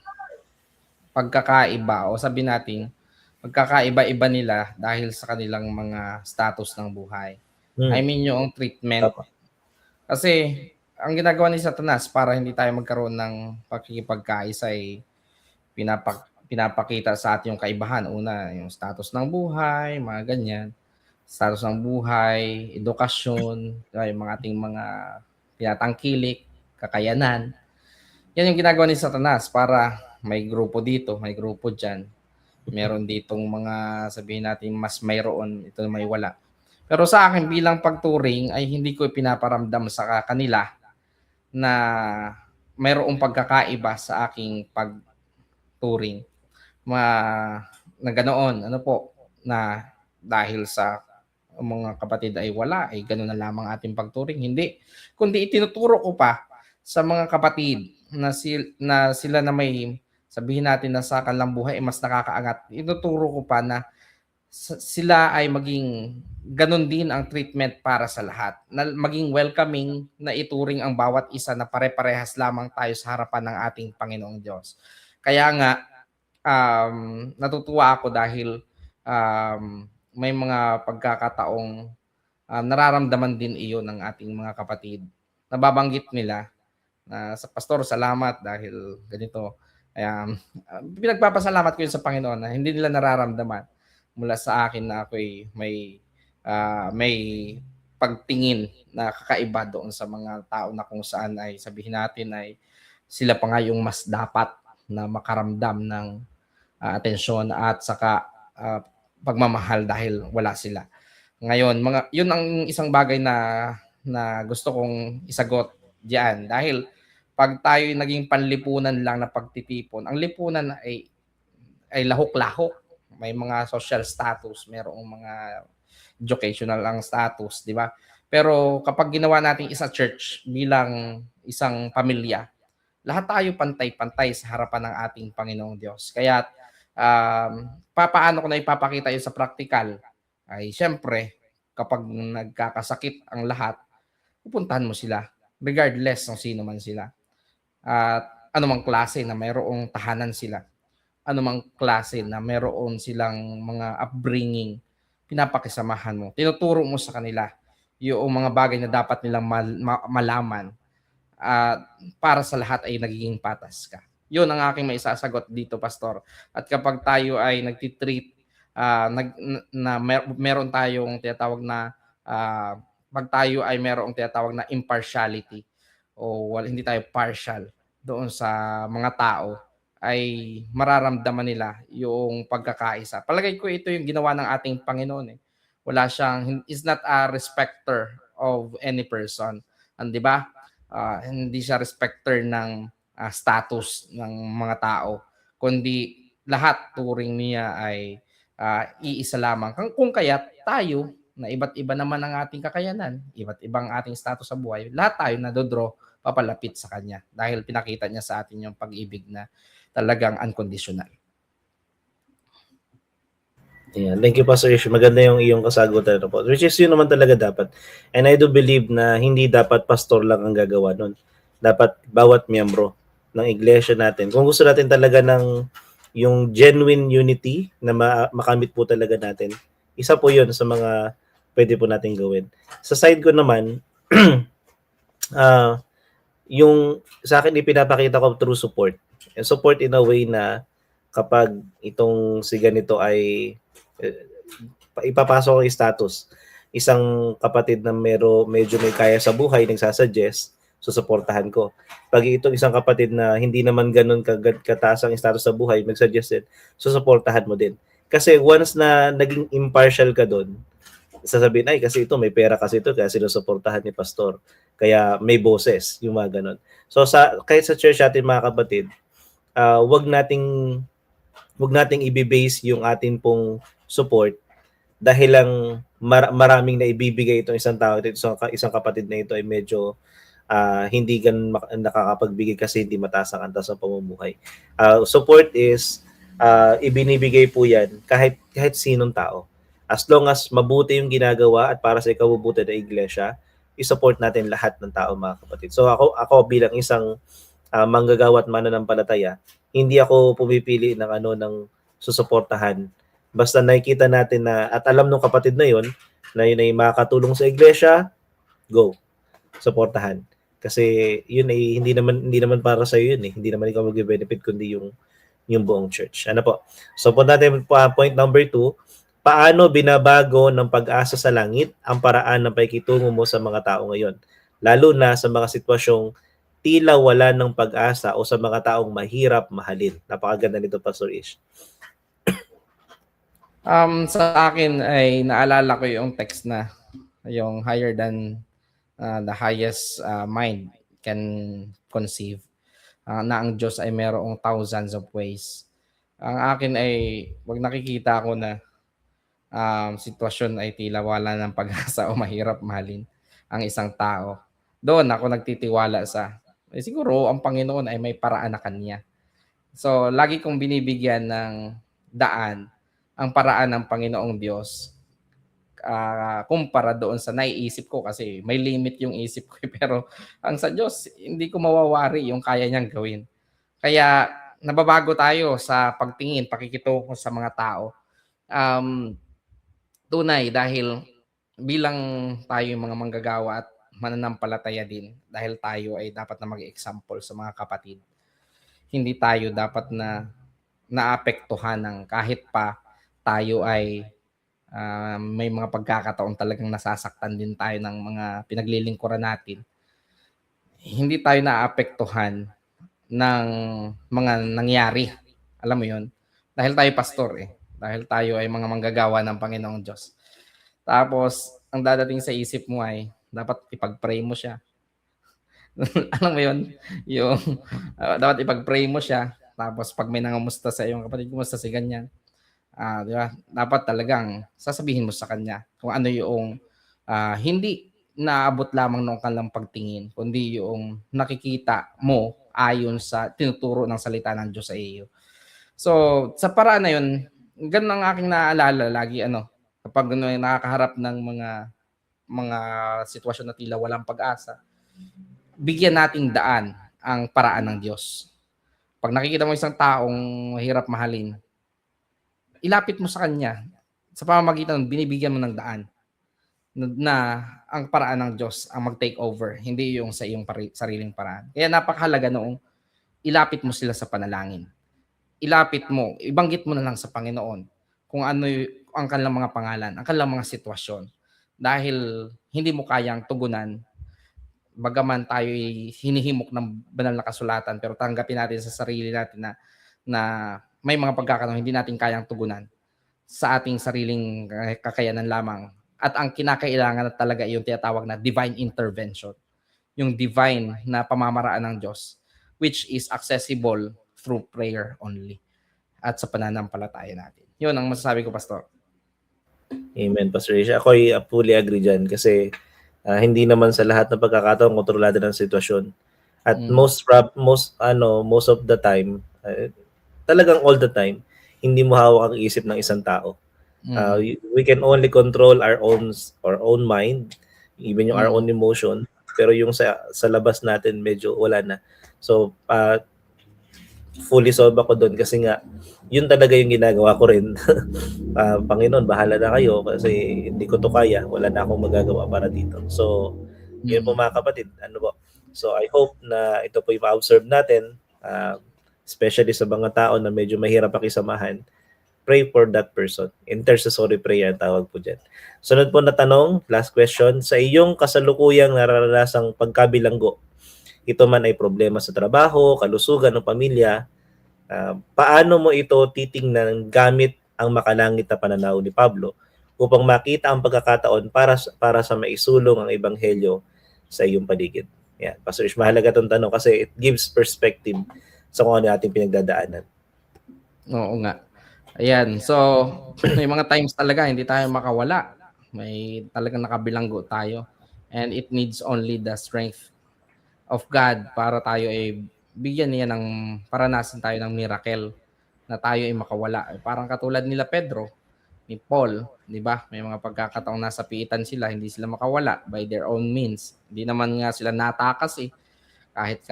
pagkakaiba o sabi natin pagkakaiba-iba nila dahil sa kanilang mga status ng buhay. I mean yung treatment. Tama. Kasi ang ginagawa ni Satanas para hindi tayo magkaroon ng pakikipagkaisa ay pinapakita sa atin yung kaibahan. Una, yung status ng buhay, mga ganyan. Status ng buhay, edukasyon, yung mga ating mga tinatangkilik, kakayanan. Yan yung ginagawa ni Satanas para may grupo dito, may grupo dyan. Meron ditong mga sabihin natin mas mayroon, ito may wala. Pero sa akin bilang pagturing ay hindi ko pinaparamdam sa kanila na mayroong pagkakaiba sa aking pagturing. Na ganoon, na dahil sa mga kapatid ay wala, ay ganoon na lamang ating pagturing. Hindi, kundi itinuturo ko pa sa mga kapatid na sila na may sabihin natin na sa kanilang buhay ay mas nakakaangat. Ituturo ko pa na sila ay maging ganun din ang treatment para sa lahat. Na maging welcoming na ituring ang bawat isa na pare-parehas lamang tayo sa harapan ng ating Panginoong Diyos. Kaya nga, natutuwa ako dahil may mga pagkakataong nararamdaman din iyon ng ating mga kapatid. Nababanggit nila na sa pastor, salamat dahil ganito. Kaya pinagpapasalamat ko yun sa Panginoon na hindi nila nararamdaman mula sa akin na ako'y may pagtingin na kakaiba doon sa mga tao na kung saan ay sabihin natin ay sila pa nga yung mas dapat na makaramdam ng atensyon at saka pagmamahal dahil wala sila. Ngayon, yun ang isang bagay na gusto kong isagot diyan dahil pag tayo naging panlipunan lang na pagtitipon, ang lipunan ay lahok-lahok. May mga social status, merong mga educational ang status, di ba? Pero kapag ginawa natin isa church bilang isang pamilya, lahat tayo pantay-pantay sa harapan ng ating Panginoong Diyos. Kaya paano ko na ipapakita yun sa praktikal? Ay siyempre, kapag nagkakasakit ang lahat, pupuntahan mo sila regardless ng sino man sila. At anumang klase na mayroong tahanan sila, anumang klase na mayroon silang mga upbringing, pinapakisamahan mo. Tinuturo mo sa kanila yung mga bagay na dapat nilang malaman at para sa lahat ay nagiging patas ka. Yun ang aking maisasagot dito, Pastor. At kapag tayo ay nagtitreat, meron tayong tinatawag na pag tayo ay merong tinatawag na impartiality o hindi tayo partial doon sa mga tao, ay mararamdaman nila yung pagkakaisa. Palagay ko ito yung ginawa ng ating Panginoon eh. Wala siyang, is not a respecter of any person. Di ba? Hindi siya respecter ng status ng mga tao, kundi lahat turing niya ay iisa lamang. Kung kaya tayo, na iba't iba naman ang ating kakayanan, iba't ibang ating status sa buhay, lahat tayo nadodraw papalapit sa Kanya dahil pinakita niya sa atin yung pag-ibig na talagang unconditional. Yeah, thank you, Pastor Ish. Maganda yung iyong kasagutan po. Which is yun naman talaga dapat. And I do believe na hindi dapat pastor lang ang gagawa nun. Dapat bawat miyembro ng iglesia natin. Kung gusto natin talaga ng yung genuine unity na makamit po talaga natin, isa po yun sa mga pwede po natin gawin. Sa side ko naman, yung sa akin ipinapakita ko through support. And support in a way na kapag itong si ganito ay ipapasok ko yung status. Isang kapatid na medyo may kaya sa buhay, nagsasuggest, susuportahan ko. Pag itong isang kapatid na hindi naman ganun kataas ang status sa buhay, mag-suggest din, susuportahan mo din. Kasi once na naging impartial ka doon, sasabihin, ay kasi ito, may pera kasi ito, kaya sinusuportahan ni pastor. Kaya may boses, yung mga ganun. So kahit sa church natin mga kapatid, wag nating i-base yung atin pong support dahil lang maraming na ibibigay itong isang tao, isang kapatid na ito ay medyo hindi ganun nakakapagbigay kasi hindi mataas ang antas ng pamumuhay. Support is ibinibigay po yan kahit sinong tao. As long as mabuti yung ginagawa at para sa ikabubuti ng iglesia, i-support natin lahat ng tao mga kapatid. So ako bilang isang manggagawa at mananampalataya, hindi ako pumipili ng susuportahan. Basta nakikita natin na at alam ng kapatid na yun ay makakatulong sa iglesia, go. Suportahan. Kasi yun ay hindi naman para sa yun eh. Hindi naman ikaw mag-benefit kundi yung buong church. Ano po? So punta natin point number 2. Paano binabago ng Pag-asa sa Langit ang paraan ng pakikitungo mo sa mga tao ngayon? Lalo na sa mga sitwasyong tila wala ng pag-asa o sa mga taong mahirap mahalin. Napakaganda nito, Pastor Ish. Sa akin ay naalala ko yung text na yung higher than the highest mind can conceive. Na ang Diyos ay mayroong thousands of ways. Ang akin ay wag nakikita ko na sitwasyon ay tila wala ng pag-asa o mahirap mahalin ang isang tao. Doon ako nagtitiwala siguro ang Panginoon ay may paraan na kanya. So, lagi kong binibigyan ng daan ang paraan ng Panginoong Diyos kumpara doon sa naiisip ko kasi may limit yung isip ko pero ang sa Diyos, hindi ko mawawari yung kaya niyang gawin. Kaya nababago tayo sa pagtingin, pakikitungo sa mga tao. tunay dahil bilang tayo yung mga manggagawa at mananampalataya din, dahil tayo ay dapat na mag-example sa mga kapatid. Hindi tayo dapat na naapektuhan ng kahit pa tayo ay may mga pagkakataon talagang nasasaktan din tayo ng mga pinaglilingkuran natin. Hindi tayo naapektuhan ng mga nangyari. Alam mo yon. Dahil tayo pastor eh. Dahil tayo ay mga manggagawa ng Panginoong Diyos. Tapos, ang dadating sa isip mo ay, dapat ipag-pray mo siya. Alam mo yon. Yung, dapat ipag-pray mo siya. Tapos, pag may nangamusta sa iyong kapatid, kumusta si ganyan? Di ba? Dapat talagang sasabihin mo sa kanya kung ano yung hindi naabot lamang ng kanilang pagtingin, kundi yung nakikita mo ayon sa tinuturo ng salita ng Diyos sa iyo. So, sa paraan na yun, ganun ang aking naalala lagi kapag nakakaharap ng mga sitwasyon na tila walang pag-asa, bigyan nating daan ang paraan ng Diyos. Pag nakikita mo isang taong hirap mahalin, ilapit mo sa kanya sa pamamagitan ng binibigyan mo ng daan na ang paraan ng Diyos ang mag-take over, hindi yung sa iyong sariling paraan. Kaya napakahalaga noong ilapit mo sila sa panalangin. Ilapit mo, ibanggit mo na lang sa Panginoon kung ano ang kanilang mga pangalan, ang kanilang mga sitwasyon. Dahil hindi mo kayang tugunan, bagaman tayo hinihimok ng banal na kasulatan, pero tanggapin natin sa sarili natin na may mga pagkakataon hindi natin kayang tugunan sa ating sariling kakayanan lamang. At ang kinakailangan na talaga yung tinatawag na divine intervention. Yung divine na pamamaraan ng Diyos, which is accessible through prayer only at sa pananampalataya natin. Yun ang masasabi ko, Pastor. Amen, Pastor Risha. Ako ay fully agree dyan kasi hindi naman sa lahat ng pagkakataon kontrolado ng sitwasyon. At most of the time, talagang all the time, hindi mo hawak ang isip ng isang tao. We can only control our own mind, even yung our own emotion, pero yung sa labas natin medyo wala na. So fully solve ako doon kasi nga yun talaga yung ginagawa ko rin. Panginoon, bahala na kayo kasi hindi ko to kaya, wala na akong magagawa para dito. So yun po mga kapatid, so I hope na ito po yung ma-observe natin, especially sa mga tao na medyo mahirap pakisamahan. Pray for that person. Intercessory prayer ang tawag po dyan. Sunod po na tanong, last question. Sa iyong kasalukuyang nararanasang pagkabilanggo, ito man ay problema sa trabaho, kalusugan ng pamilya, paano mo ito titingnan gamit ang makalangit na pananaw ni Pablo upang makita ang pagkakataon para sa maisulong ang ebanghelyo sa iyong paligid? Yan. Pastor Ish, mahalaga itong tanong kasi it gives perspective sa kung ano ating pinagdadaanan. Oo nga. Ayan, so may mga times talaga hindi tayo makawala. May talagang nakabilanggo tayo. And it needs only the strength of God para tayo ay bigyan niya ng paranasan tayo ng miracle na tayo ay makawala. Parang katulad nila Pedro, ni Paul, di ba? May mga pagkakataong nasa piitan sila, hindi sila makawala by their own means. Hindi naman nga sila natakas eh. Kahit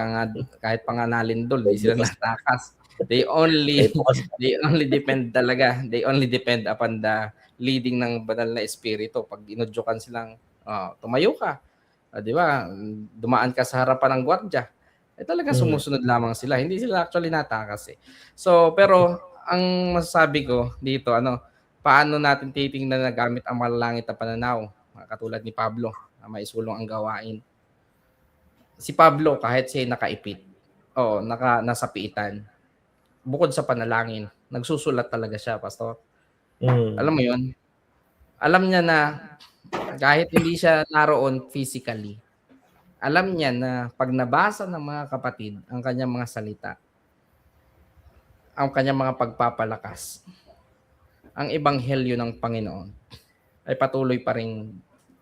pa nga nalindol, hindi sila natakas. They only depend talaga. They only depend upon the leading ng banal na espiritu. Pag inudyokan silang tumayo ka, di ba? Dumaan ka sa harapan ng gwardiya. Talaga sumusunod lamang sila. Hindi sila actually natakas eh. So, pero ang masasabi ko dito, paano natin titingnan na gamit ang malalangit na pananaw, katulad ni Pablo, na maisulong ang gawain. Si Pablo, kahit siya nakaipit, nasa piitan, bukod sa panalangin, nagsusulat talaga siya, Pastor. Alam mo yun? Alam niya na kahit hindi siya naroon physically, alam niya na pag nabasa ng mga kapatid ang kanyang mga salita, ang kanyang mga pagpapalakas, ang ebanghelyo ng Panginoon ay patuloy pa ring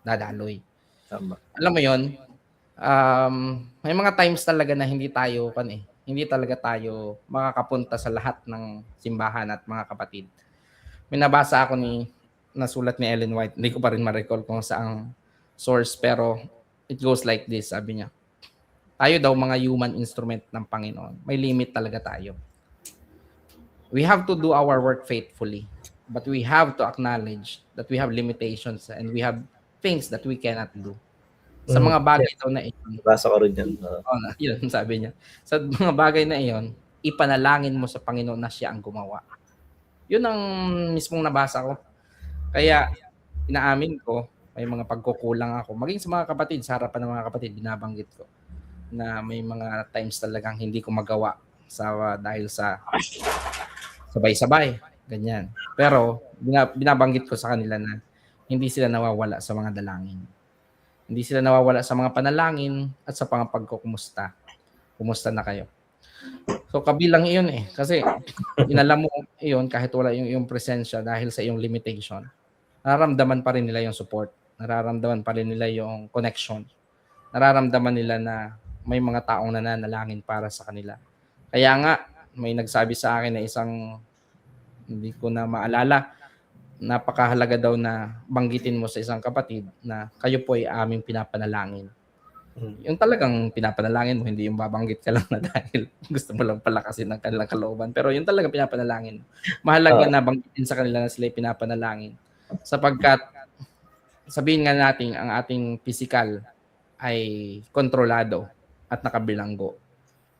dadaloy. Tama. Alam mo yun? May mga times talaga na hindi talaga tayo makakapunta sa lahat ng simbahan at mga kapatid. May nabasa ako nasulat ni Ellen White, hindi ko pa rin ma-recall kung saang source, pero it goes like this, sabi niya. Tayo daw mga human instrument ng Panginoon. May limit talaga tayo. We have to do our work faithfully. But we have to acknowledge that we have limitations and we have things that we cannot do. Sa mga bagay Yes, daw na iyon, nabasa ko rin yan. yun sabi niya. Sa mga bagay na iyon, ipanalangin mo sa Panginoon na siya ang gumawa. Yun ang mismong nabasa ko. Kaya inaamin ko, may mga pagkukulang ako. Maging sa mga kapatid, sa harapan ng mga kapatid, binabanggit ko na may mga times talagang hindi ko magawa dahil sa sabay-sabay, ganyan. Pero binabanggit ko sa kanila na hindi sila nawawala sa mga dalangin. Hindi sila nawawala sa mga panalangin at sa mga pagkukumusta. Kumusta na kayo? So kabilang iyon kasi inalam mo iyon kahit wala yung iyong presensya dahil sa iyong limitation. Nararamdaman pa rin nila yung support. Nararamdaman pa rin nila yung connection. Nararamdaman nila na may mga taong nananalangin para sa kanila. Kaya nga, may nagsabi sa akin na isang, hindi ko na maalala, napakahalaga daw na banggitin mo sa isang kapatid na kayo po ay aming pinapanalangin. Yung talagang pinapanalangin mo, hindi yung babanggit ka lang na dahil gusto mo lang palakasin ng kanilang kalooban. Pero yung talagang pinapanalangin. Mahalaga na banggitin sa kanila na sila pinapanalangin. Sapagkat sabihin nga natin ang ating physical ay kontrolado at nakabilanggo.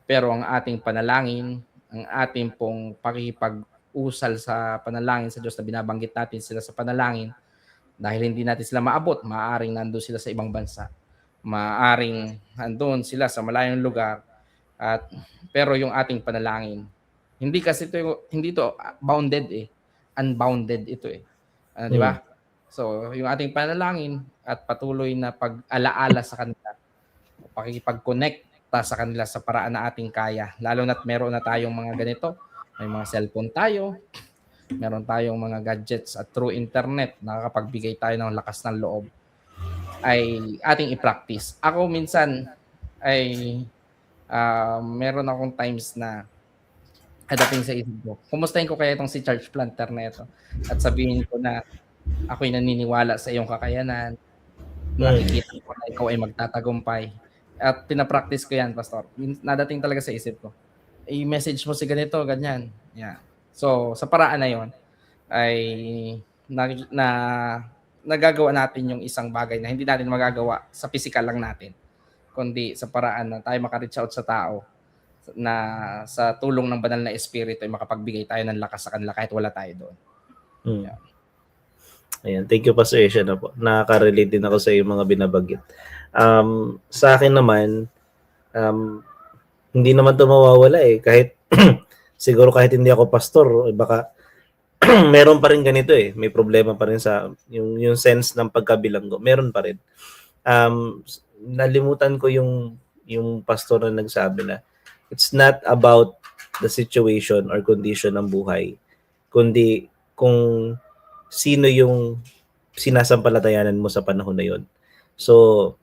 Pero ang ating panalangin, ang ating pong pakikipag-usal sa panalangin sa Diyos na binabanggit natin sila sa panalangin, dahil hindi natin sila maabot, maaaring nandun sila sa ibang bansa. Maaaring nandun sila sa malayong lugar. Pero yung ating panalangin, hindi kasi hindi to bounded unbounded ito di ba? So, yung ating panalangin at patuloy na pag-alaala sa kanila, pakikipag-connecta sa kanila sa paraan na ating kaya. Lalo na't meron na tayong mga ganito, may mga cellphone tayo, meron tayong mga gadgets at through internet, nakakapagbigay tayo ng lakas ng loob, ay ating i-practice. Ako minsan ay meron akong times na dating sa isip ko, kumustahin ko kaya itong si church planter na ito at sabihin ko na ako'y naniniwala sa iyong kakayanan, nakikita ko na ikaw ay magtatagumpay. At pinapractice ko yan, Pastor. Nadating talaga sa isip ko. I-message mo si ganito, ganyan. Yeah. So, sa paraan na yon ay nagagawa natin yung isang bagay na hindi natin magagawa sa physical lang natin, kundi sa paraan na tayo maka-reach out sa tao na sa tulong ng banal na espiritu ay makapagbigay tayo ng lakas sa kanila kahit wala tayo doon. Yeah. Ayan, thank you Pastor Esha na po. Nakaka-relate din ako sa yung mga binabanggit. Sa akin naman, hindi naman ito mawawala kahit siguro kahit hindi ako pastor, baka meron pa rin ganito may problema pa rin sa yung sense ng pagkabilanggo. Meron pa rin. Nalimutan ko yung pastor na nagsabi na it's not about the situation or condition ng buhay, kundi kung sino yung sinasampalatayanan mo sa panahon na yon. So,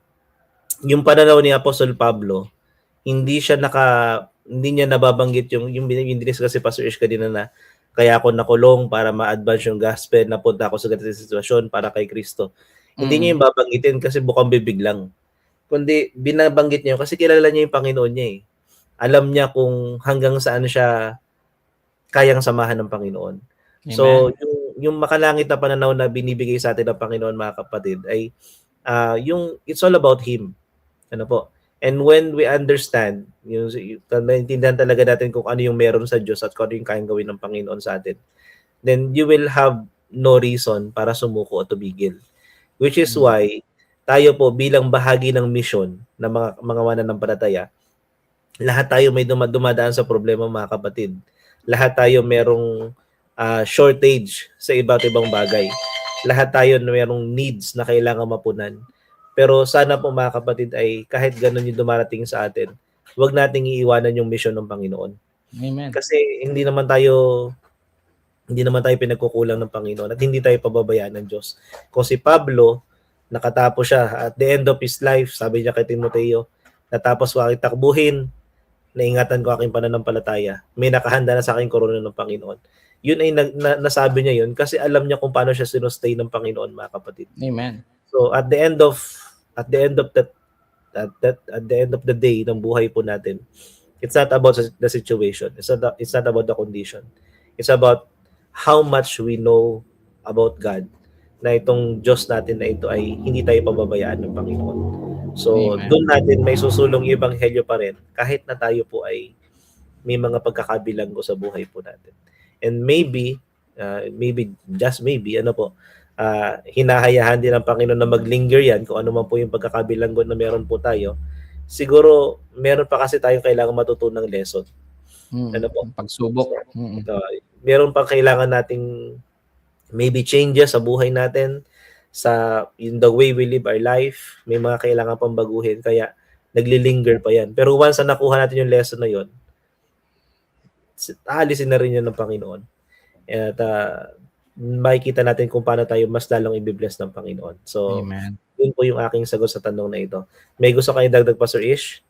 yung pananaw ni Apostol Pablo, hindi niya nababanggit yung diniscuss kasi Pastor Ish kanina na kaya ako nakulong para ma-advance yung gospel, napunta ako sa ganitong sitwasyon para kay Kristo. Hindi niya yung babanggitin kasi bukang bibig lang. Kundi binabanggit niya kasi kilala niya yung Panginoon niya Alam niya kung hanggang saan siya kayang samahan ng Panginoon. Amen. So, yung makalangit na pananaw na binibigay sa atin ng Panginoon, mga kapatid, ay yung it's all about Him. Ano po? And when we understand, naintindihan talaga natin kung ano yung meron sa Diyos at kung ano yung kayang gawin ng Panginoon sa atin, then you will have no reason para sumuko o tumigil. Which is why tayo po bilang bahagi ng mission ng mga mananampalataya, lahat tayo may dumadaan sa problema, mga kapatid. Lahat tayo merong shortage sa iba't ibang bagay. Lahat tayo merong needs na kailangan mapunan. Pero sana po, mga kapatid, ay kahit ganun yung dumarating sa atin, huwag nating iiwanan yung mission ng Panginoon. Amen. Kasi hindi naman tayo pinagkukulang ng Panginoon at hindi tayo pababayaan ng Diyos. Kung si Pablo, nakatapos siya at the end of his life, sabi niya kay Timoteo, natapos ko aking takbuhin, naingatan ko aking pananampalataya, may nakahanda na sa aking korona ng Panginoon. Yun ay nasabi niya yun kasi alam niya kung paano siya sinustay ng Panginoon, mga kapatid. Amen. So at the end of the day ng buhay po natin, it's not about the situation. It's not about the condition. It's about how much we know about God, na itong Diyos natin na ito ay hindi tayo pababayaan ng Panginoon. So, Amen. doon natin may susulong yung ebanghelyo pa rin kahit na tayo po ay may mga pagkakabilanggo sa buhay po natin. And maybe, just maybe, hinahayahan din ng Panginoon na maglinger yan kung ano man po yung pagkakabilanggo na meron po tayo. Siguro, meron pa kasi tayong kailangan matutunang lesson. Ano po? Pagsubok. Meron pa kailangan nating maybe changes sa buhay natin, sa in the way we live our life, may mga kailangan pang baguhin, kaya naglilinger pa yan. Pero once na nakuha natin yung lesson na yon, aalisin na rin yun ng Panginoon. At makikita natin kung paano tayo mas lalong i-bless ng Panginoon. So, Amen. yun po yung aking sagot sa tanong na ito. May gusto kayo dagdag, Pastor Ish?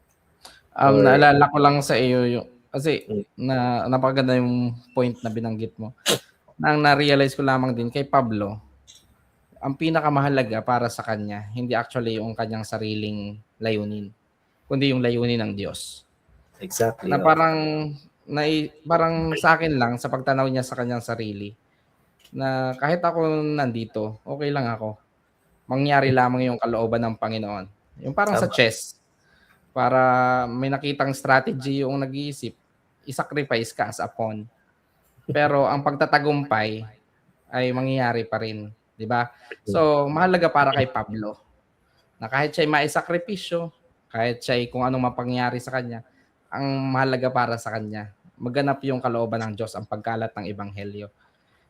Naalala ko lang sa iyo yung kasi Mm. napakaganda yung point na binanggit mo. Nang na-realize ko lamang din kay Pablo, ang pinakamahalaga para sa kanya, hindi actually yung kanyang sariling layunin, kundi yung layunin ng Diyos. Exactly. Na parang sa akin lang, sa pagtanaw niya sa kanyang sarili, na kahit ako nandito, okay lang ako. Mangyari lamang yung kalooban ng Panginoon. Yung parang sa Tama. chess, para may nakitang strategy yung nag-iisip, i-sacrifice ka as a pawn. Pero ang pagtatagumpay ay mangyayari pa rin, 'di ba? So, mahalaga para kay Pablo na kahit siya'y maisakripisyo, kahit siya'y kung anong mapangyari sa kanya, ang mahalaga para sa kanya, maganap yung kalooban ng Diyos, ang pagkalat ng ebanghelyo.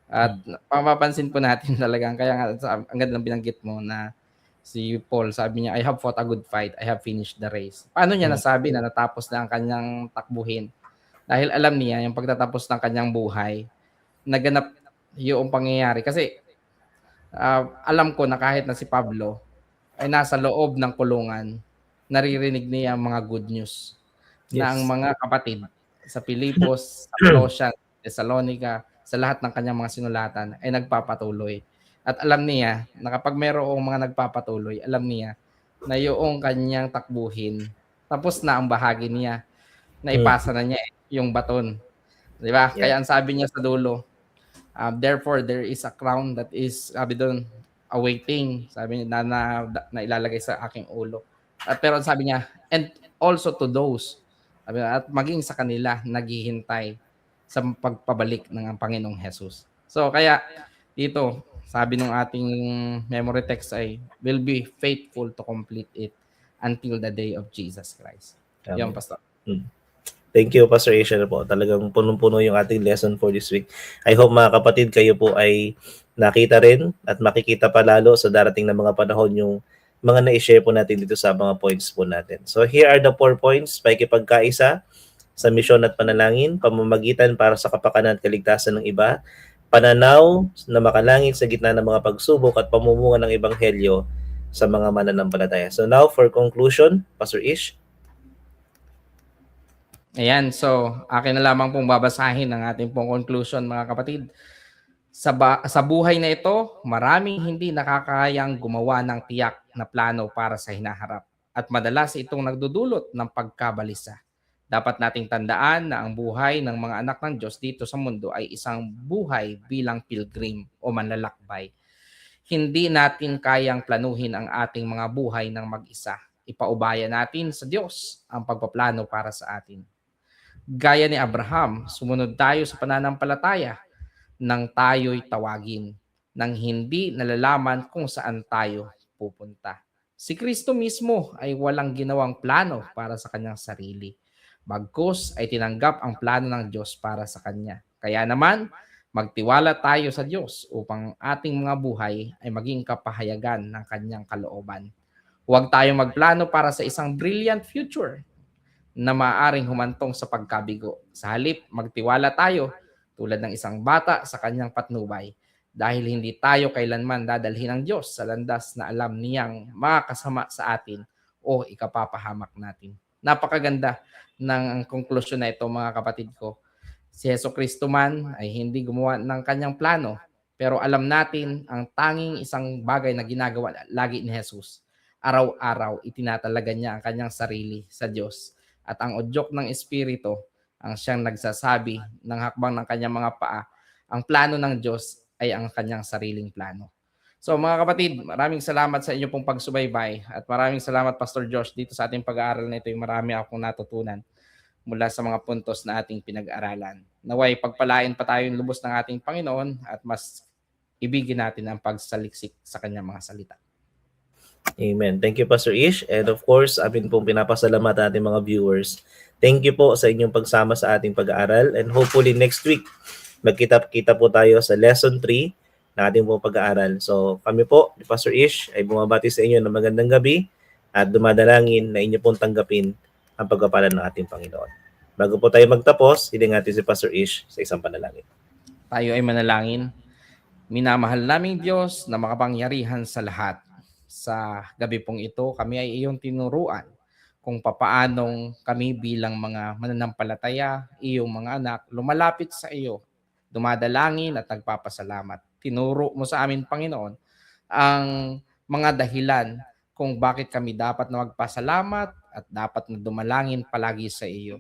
At mapapansin po natin talagang kaya nga ang ganda ng binanggit mo na si Paul, sabi niya, I have fought a good fight, I have finished the race. Paano niya nasabi na natapos na ang kanyang takbuhin? Dahil alam niya yung pagtatapos ng kanyang buhay, naganap yung pangyayari. Kasi alam ko na kahit na si Pablo ay nasa loob ng kulungan, naririnig niya ang mga good news na ang Yes. mga kapatid sa Pilipos, sa Colossians, Thessalonica, sa lahat ng kanyang mga sinulatan ay nagpapatuloy. At alam niya na kapag mayroong mga nagpapatuloy, alam niya na yung kanyang takbuhin, tapos na ang bahagi niya, na ipasa na niya yung baton. Di ba? Yeah. Kaya ang sabi niya sa dulo, therefore there is a crown that is, sabi doon, awaiting, sabi niya, na ilalagay sa aking ulo. Pero sabi niya, and also to those, sabi niya, at maging sa kanila naghihintay sa pagpabalik ng Panginoong Jesus. So kaya dito, sabi ng ating memory text ay, will be faithful to complete it until the day of Jesus Christ. Yan, Pastor. Thank you, Pastor Asian po. Talagang punong-puno yung ating lesson for this week. I hope mga kapatid, kayo po ay nakita rin at makikita pa lalo sa darating na mga panahon yung mga na-share po natin dito sa mga points po natin. So here are the 4 points: pakikipagkaisa sa misyon at panalangin, pamamagitan para sa kapakanan at kaligtasan ng iba, pananaw na makalangit sa gitna ng mga pagsubok at pamumunga ng ebanghelyo sa mga mananampalataya. So now for conclusion, Pastor Ish. Ayan, so akin na lamang pong babasahin ang ating pong conclusion, mga kapatid. Sa buhay na ito, maraming hindi nakakayang gumawa ng tiyak na plano para sa hinaharap at madalas itong nagdudulot ng pagkabalisa. Dapat nating tandaan na ang buhay ng mga anak ng Diyos dito sa mundo ay isang buhay bilang pilgrim o manlalakbay. Hindi natin kayang planuhin ang ating mga buhay ng mag-isa. Ipaubaya natin sa Diyos ang pagpaplano para sa atin. Gaya ni Abraham, sumunod tayo sa pananampalataya nang tayo'y tawagin, nang hindi nalalaman kung saan tayo pupunta. Si Kristo mismo ay walang ginawang plano para sa kanyang sarili. Bagkus ay tinanggap ang plano ng Diyos para sa kanya. Kaya naman, magtiwala tayo sa Diyos upang ating mga buhay ay maging kapahayagan ng kanyang kalooban. Huwag tayong magplano para sa isang brilliant future na maaaring humantong sa pagkabigo. Sa halip, magtiwala tayo tulad ng isang bata sa kanyang patnubay dahil hindi tayo kailanman dadalhin ng Diyos sa landas na alam niyang makakasama sa atin o ikapapahamak natin. Napakaganda ng konklusyon na ito, mga kapatid ko. Si Jesucristo man ay hindi gumawa ng kanyang plano, pero alam natin ang tanging isang bagay na ginagawa lagi ni Jesus. Araw-araw itinatalaga niya ang kanyang sarili sa Diyos. At ang udyok ng Espiritu ang siyang nagsasabi ng hakbang ng kanyang mga paa Ang plano ng Diyos ay ang kanyang sariling plano. So mga kapatid, maraming salamat sa inyo pong pagsubaybay at maraming salamat Pastor Josh dito sa ating pag-aaral na ito. Yung marami akong natutunan mula sa mga puntos na ating pinag-aralan. Naway pagpalain pa tayong lubos ng ating Panginoon at mas ibigin natin ang pagsaliksik sa kanyang mga salita. Amen. Thank you, Pastor Ish. And of course, amin pong pinapasalamat ang ating mga viewers. Thank you po sa inyong pagsama sa ating pag-aaral. And hopefully next week, magkita-kita po tayo sa Lesson 3 na ating pong pag-aaral. So kami po, ni Pastor Ish, ay bumabati sa inyo ng magandang gabi at dumadalangin na inyo pong tanggapin ang pagpapalan ng ating Panginoon. Bago po tayo magtapos, hiling natin si Pastor Ish sa isang panalangin. Tayo ay manalangin. Minamahal naming Diyos na makapangyarihan sa lahat. Sa gabi pong ito, kami ay iyong tinuruan kung papaanong kami bilang mga mananampalataya, iyong mga anak, lumalapit sa iyo, dumadalangin at nagpapasalamat. Tinuro mo sa amin, Panginoon, ang mga dahilan kung bakit kami dapat na magpasalamat at dapat na dumalangin palagi sa iyo.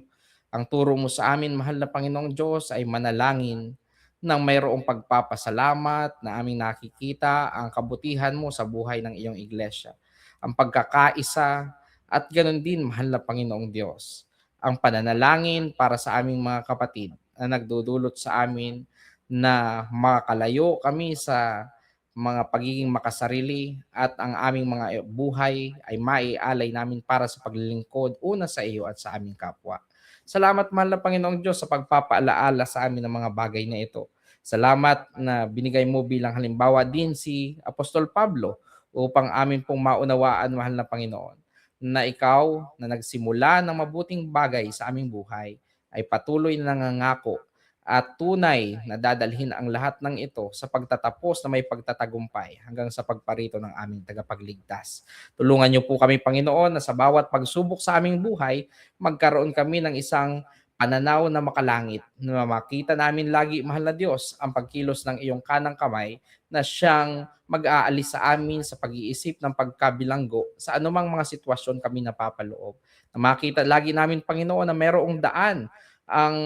Ang turo mo sa amin, mahal na Panginoong Diyos, ay manalangin nang mayroong pagpapasalamat na aming nakikita ang kabutihan mo sa buhay ng iyong iglesia. Ang pagkakaisa at ganoon din, mahal na Panginoong Diyos, ang pananalangin para sa aming mga kapatid na nagdudulot sa amin na makalayo kami sa mga pagiging makasarili at ang aming mga buhay ay maialay namin para sa paglilingkod una sa iyo at sa aming kapwa. Salamat mahal na Panginoong Diyos sa pagpapaalaala sa amin ng mga bagay na ito. Salamat na binigay mo bilang halimbawa din si Apostol Pablo upang amin pong maunawaan, mahal na Panginoon, na ikaw na nagsimula ng mabuting bagay sa aming buhay ay patuloy na nangangako at tunay na dadalhin ang lahat ng ito sa pagtatapos na may pagtatagumpay hanggang sa pagparito ng aming tagapagligtas. Tulungan niyo po kami, Panginoon, na sa bawat pagsubok sa aming buhay, magkaroon kami ng isang pananaw na makalangit, na makita namin lagi, mahal na Diyos, ang pagkilos ng iyong kanang kamay na siyang mag-aalis sa amin sa pag-iisip ng pagkabilanggo sa anumang mga sitwasyon kami napapaloob. Na makita lagi namin, Panginoon, na mayroong daan ang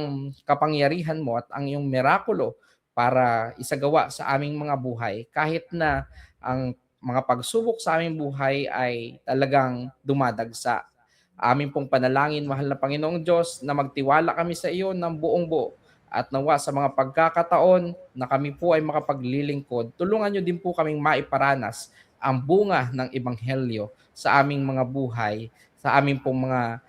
kapangyarihan mo at ang iyong mirakulo para isagawa sa aming mga buhay kahit na ang mga pagsubok sa aming buhay ay talagang dumadagsa. Amin pong panalangin, mahal na Panginoong Diyos, na magtiwala kami sa iyo ng buong buo at nawa sa mga pagkakataon na kami po ay makapaglilingkod, tulungan niyo din po kaming maiparanas ang bunga ng Ebanghelyo sa aming mga buhay, sa aming pong mga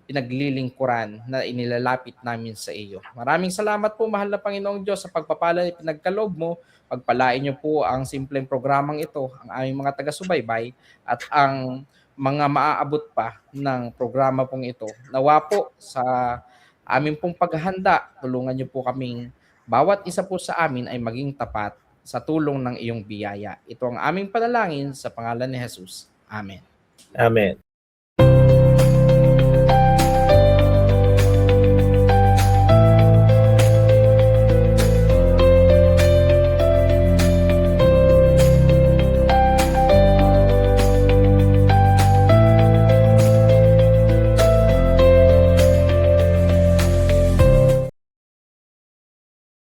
pinaglilingkuran na inilalapit namin sa iyo. Maraming salamat po, mahal na Panginoong Diyos, sa pagpapala na pinagkaloob mo. Pagpalain niyo po ang simpleng programang ito, ang aming mga taga-subaybay at ang mga maaabot pa ng programa pong ito. Nawa po sa amin pong paghahanda, tulungan niyo po kaming bawat isa po sa amin ay maging tapat sa tulong ng iyong biyaya. Ito ang aming panalangin sa pangalan ni Jesus. Amen. Amen.